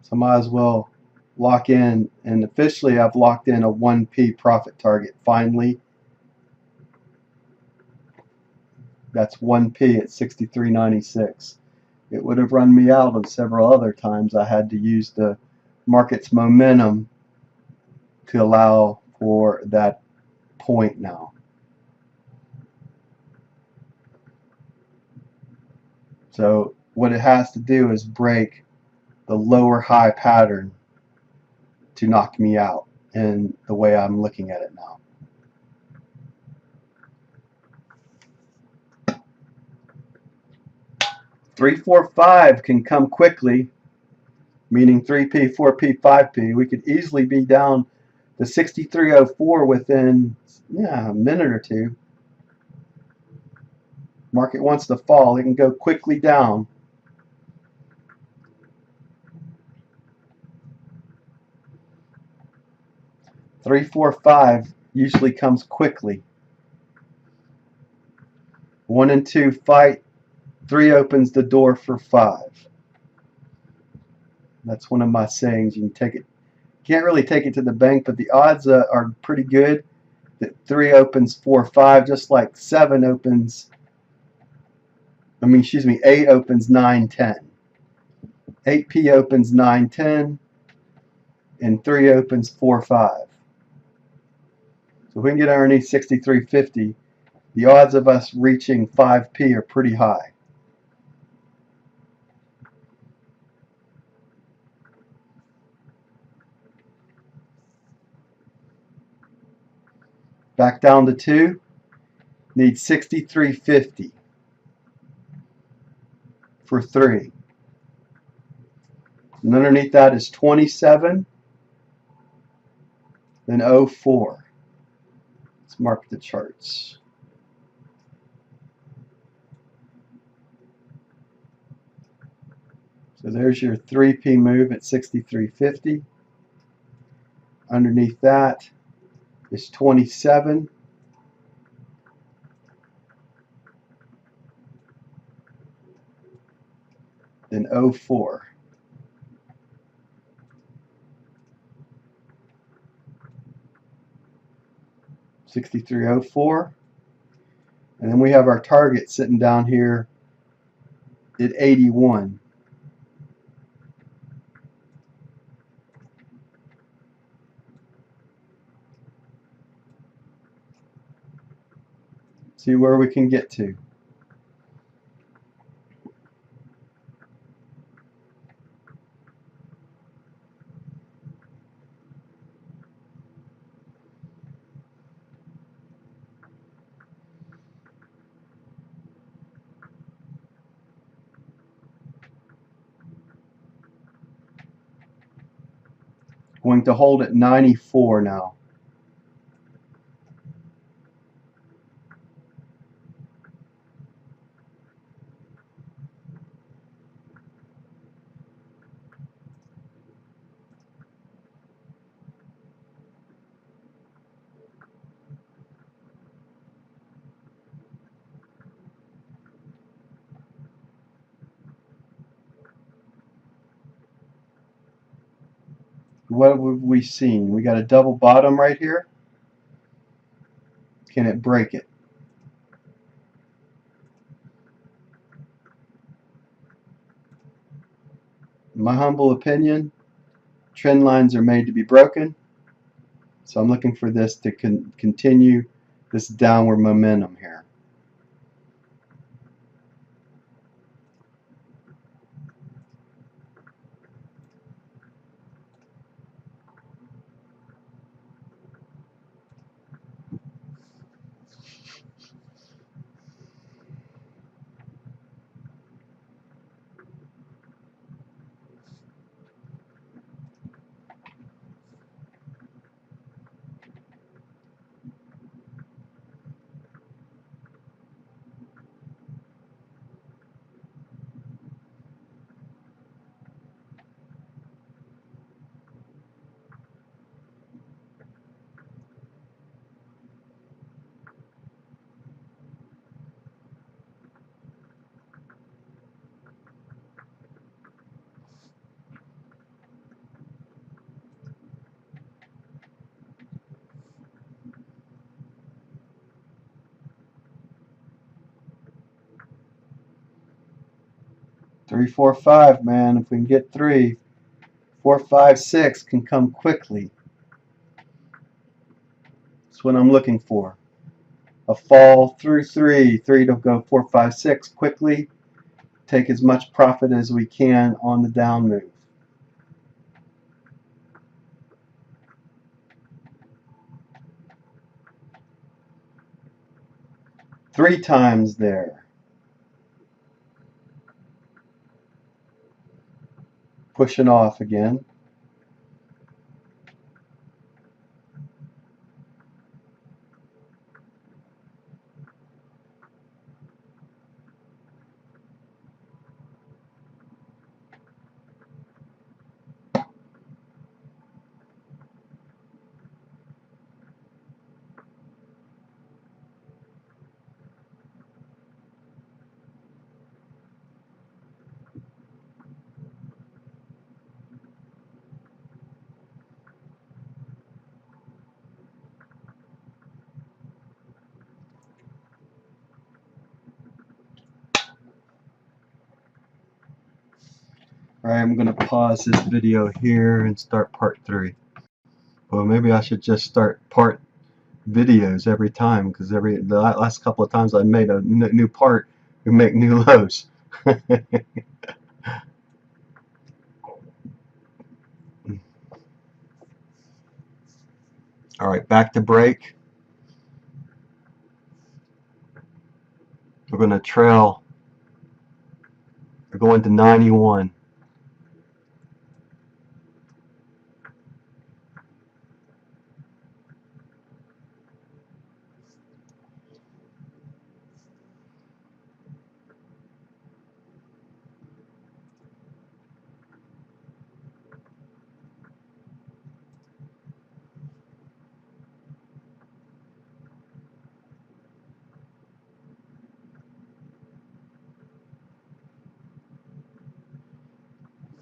So I might as well lock in, and officially I've locked in a 1p profit target finally. That's 1p at 63.96. It would have run me out of several other times. I had to use the market's momentum to allow for that point now. So what it has to do is break the lower high pattern to knock me out in the way I'm looking at it now. Three, 4, 5 can come quickly, meaning 3p, 4p, 5p. We could easily be down to 63.04 within a minute or two. Market wants to fall, it can go quickly down. 3, 4, 5 usually comes quickly. 1 and 2 fight. 3 opens the door for 5. That's one of my sayings. You can take it, can't really take it to the bank, but the odds are pretty good that 3 opens 4, 5, just like 7 opens. 8 opens 9, 10. 8p opens 9, 10, and 3 opens 4, 5. So if we can get underneath 63.50, the odds of us reaching 5p are pretty high. Back down to 2. Need 63.50 for 3. And underneath that is 27, then 04. Let's mark the charts. So there's your 3P move at 63.50. Underneath that is 27. Then 04. $63.04, and then we have our target sitting down here at 81. See where we can get to. Going to hold at 94 now. What have we seen? We got a double bottom right here. Can it break it? In my humble opinion, trend lines are made to be broken. So I'm looking for this to continue this downward momentum here. Three, 4, 5, man. If we can get 3, 4, 5, 6 can come quickly. That's what I'm looking for. A fall through 3 to go 4, 5, 6 quickly. Take as much profit as we can on the down move. Three times there. Pushing off again. Alright, I'm going to pause this video here and start part 3. Well, maybe I should just start part videos every time, because the last couple of times I made a new part, we make new lows. Alright, back to break. going to trail. We're going to 91.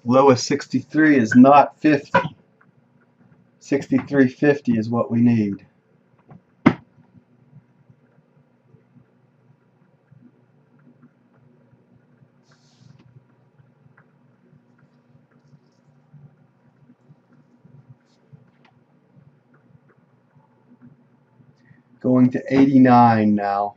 Low of 63 is not 50. 63.50 is what we need. Going to 89 now.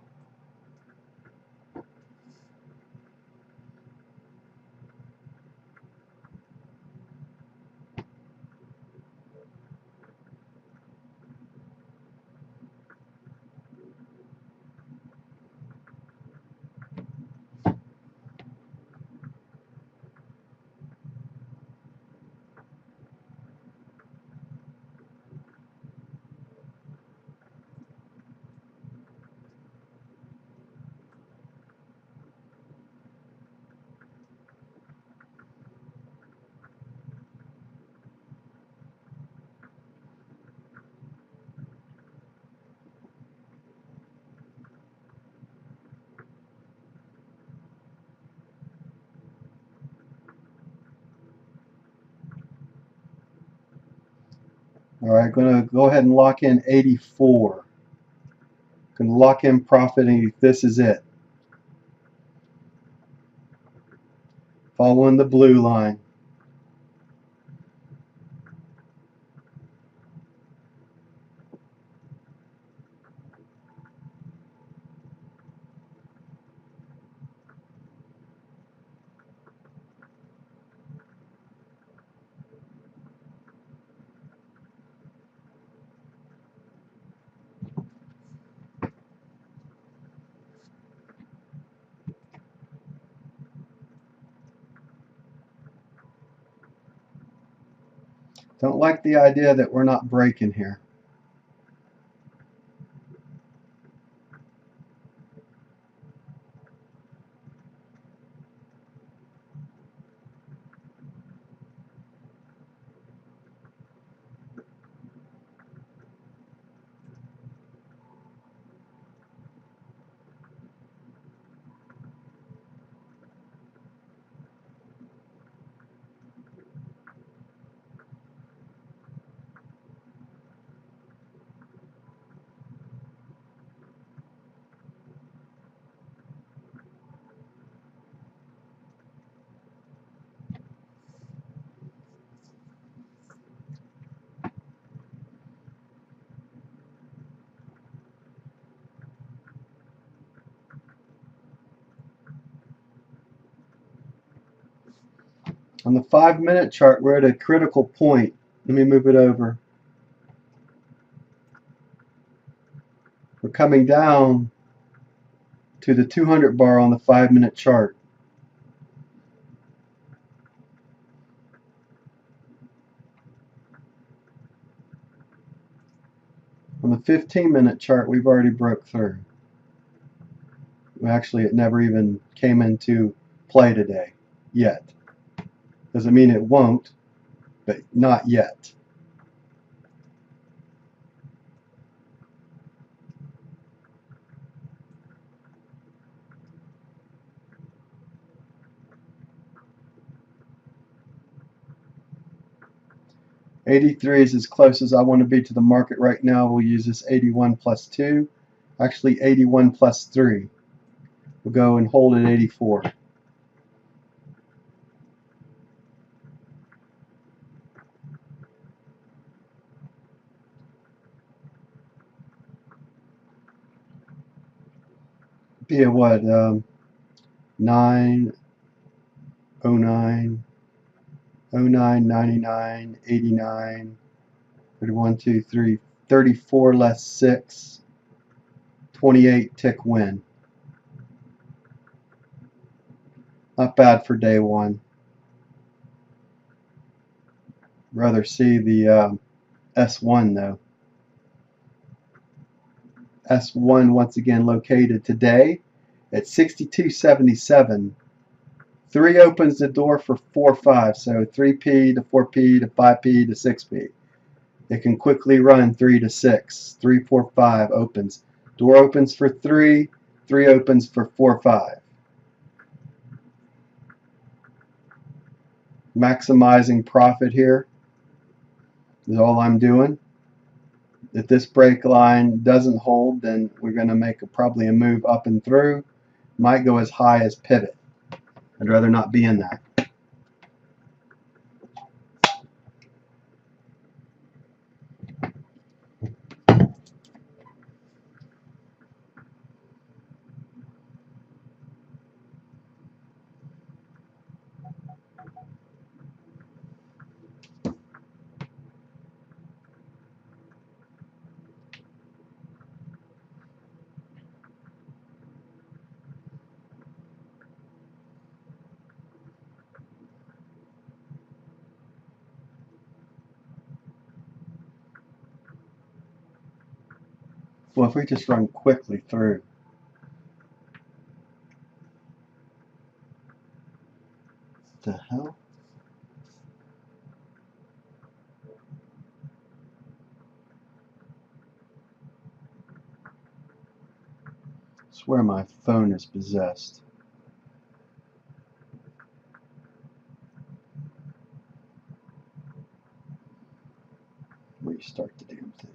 Alright, going to go ahead and lock in 84. Going to lock in profiting. This is it. Following the blue line. Don't like the idea that we're not breaking here. On the 5-minute chart, we're at a critical point. Let me move it over. We're coming down to the 200 bar on the 5-minute chart. On the 15-minute chart, we've already broke through. Actually, it never even came into play today, yet. Doesn't mean it won't, but not yet. '83 is as close as I want to be to the market right now. We'll use this 81 plus 2. Actually, 81 plus 3. We'll go and hold at 84. Be a what? 9, 09, 09, 99, 89, 31, 2, 3, 34 less 6, 28 tick win. Not bad for day one. Rather see the S1 though. S1 once again located today at 62.77. 3 opens the door for 4.5, so 3p to 4p to 5p to 6p. It can quickly run 3 to 6. 3, 4, 5 opens. Door opens for 3. 3 opens for 4, 5. Maximizing profit here is all I'm doing. If this break line doesn't hold, then we're going to make probably a move up and through. Might go as high as pivot. I'd rather not be in that. Well, if we just run quickly through. What the hell? I swear my phone is possessed. Restart the damn thing.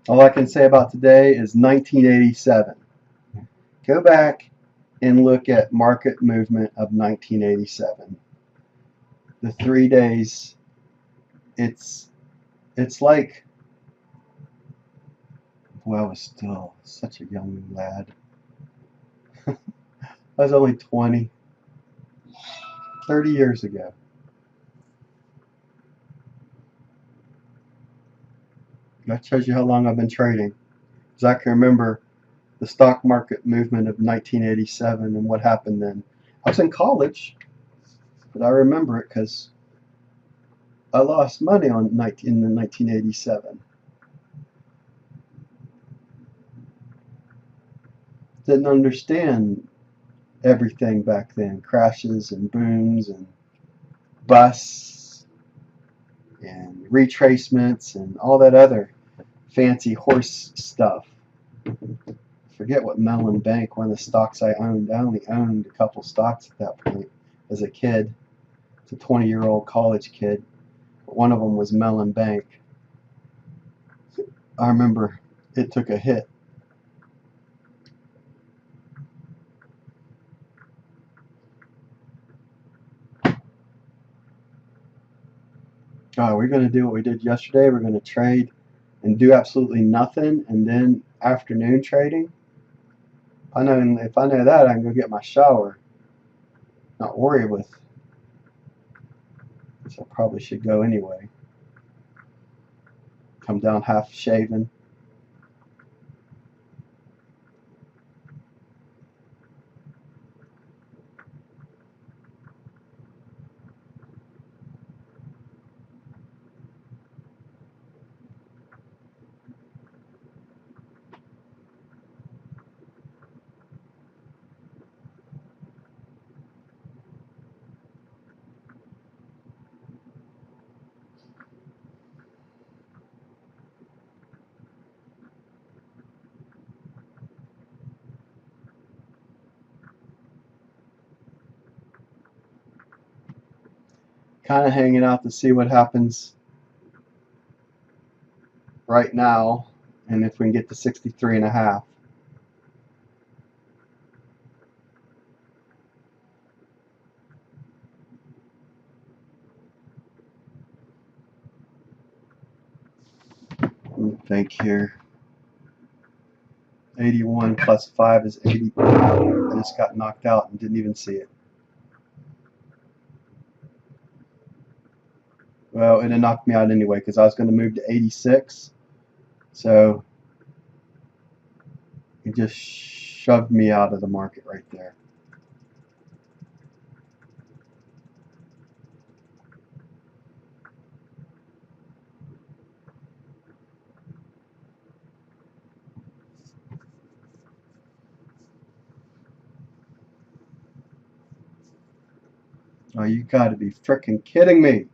All I can say about today is 1987. Go back and look at market movement of 1987. The 3 days, it's like, well, I was still such a young lad. I was only 20, 30 years ago. That shows you how long I've been trading. Because I can remember the stock market movement of 1987 and what happened then. I was in college, but I remember it because I lost money in 1987. Didn't understand everything back then. Crashes and booms and busts and retracements and all that other fancy horse stuff. Forget what Mellon Bank, one of the stocks I owned. I only owned a couple stocks at that point as a kid. It's a 20-year-old college kid. One of them was Mellon Bank. I remember it took a hit. We're going to do what we did yesterday. We're going to trade and do absolutely nothing, and then afternoon trading. If I know that, I can go get my shower. Not worry with. Which I probably should go anyway. Come down half shaven. Kind of hanging out to see what happens right now, and if we can get to 63.5. think here. 81 plus 5 is 80. I just got knocked out and didn't even see it. Well, it knocked me out anyway because I was going to move to 86. So it just shoved me out of the market right there. Oh, you got to be frickin' kidding me.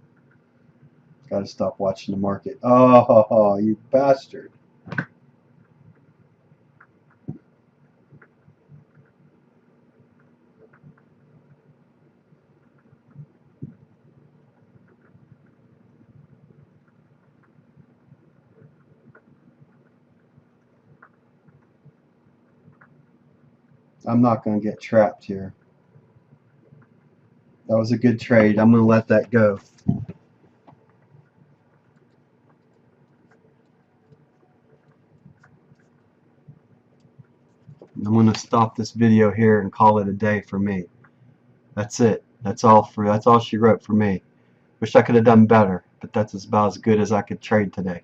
Got to stop watching the market. Oh, you bastard. I'm not going to get trapped here. That was a good trade. I'm going to let that go. I'm going to stop this video here and call it a day for me. That's it. That's all she wrote for me. Wish I could have done better, but that's about as good as I could trade today.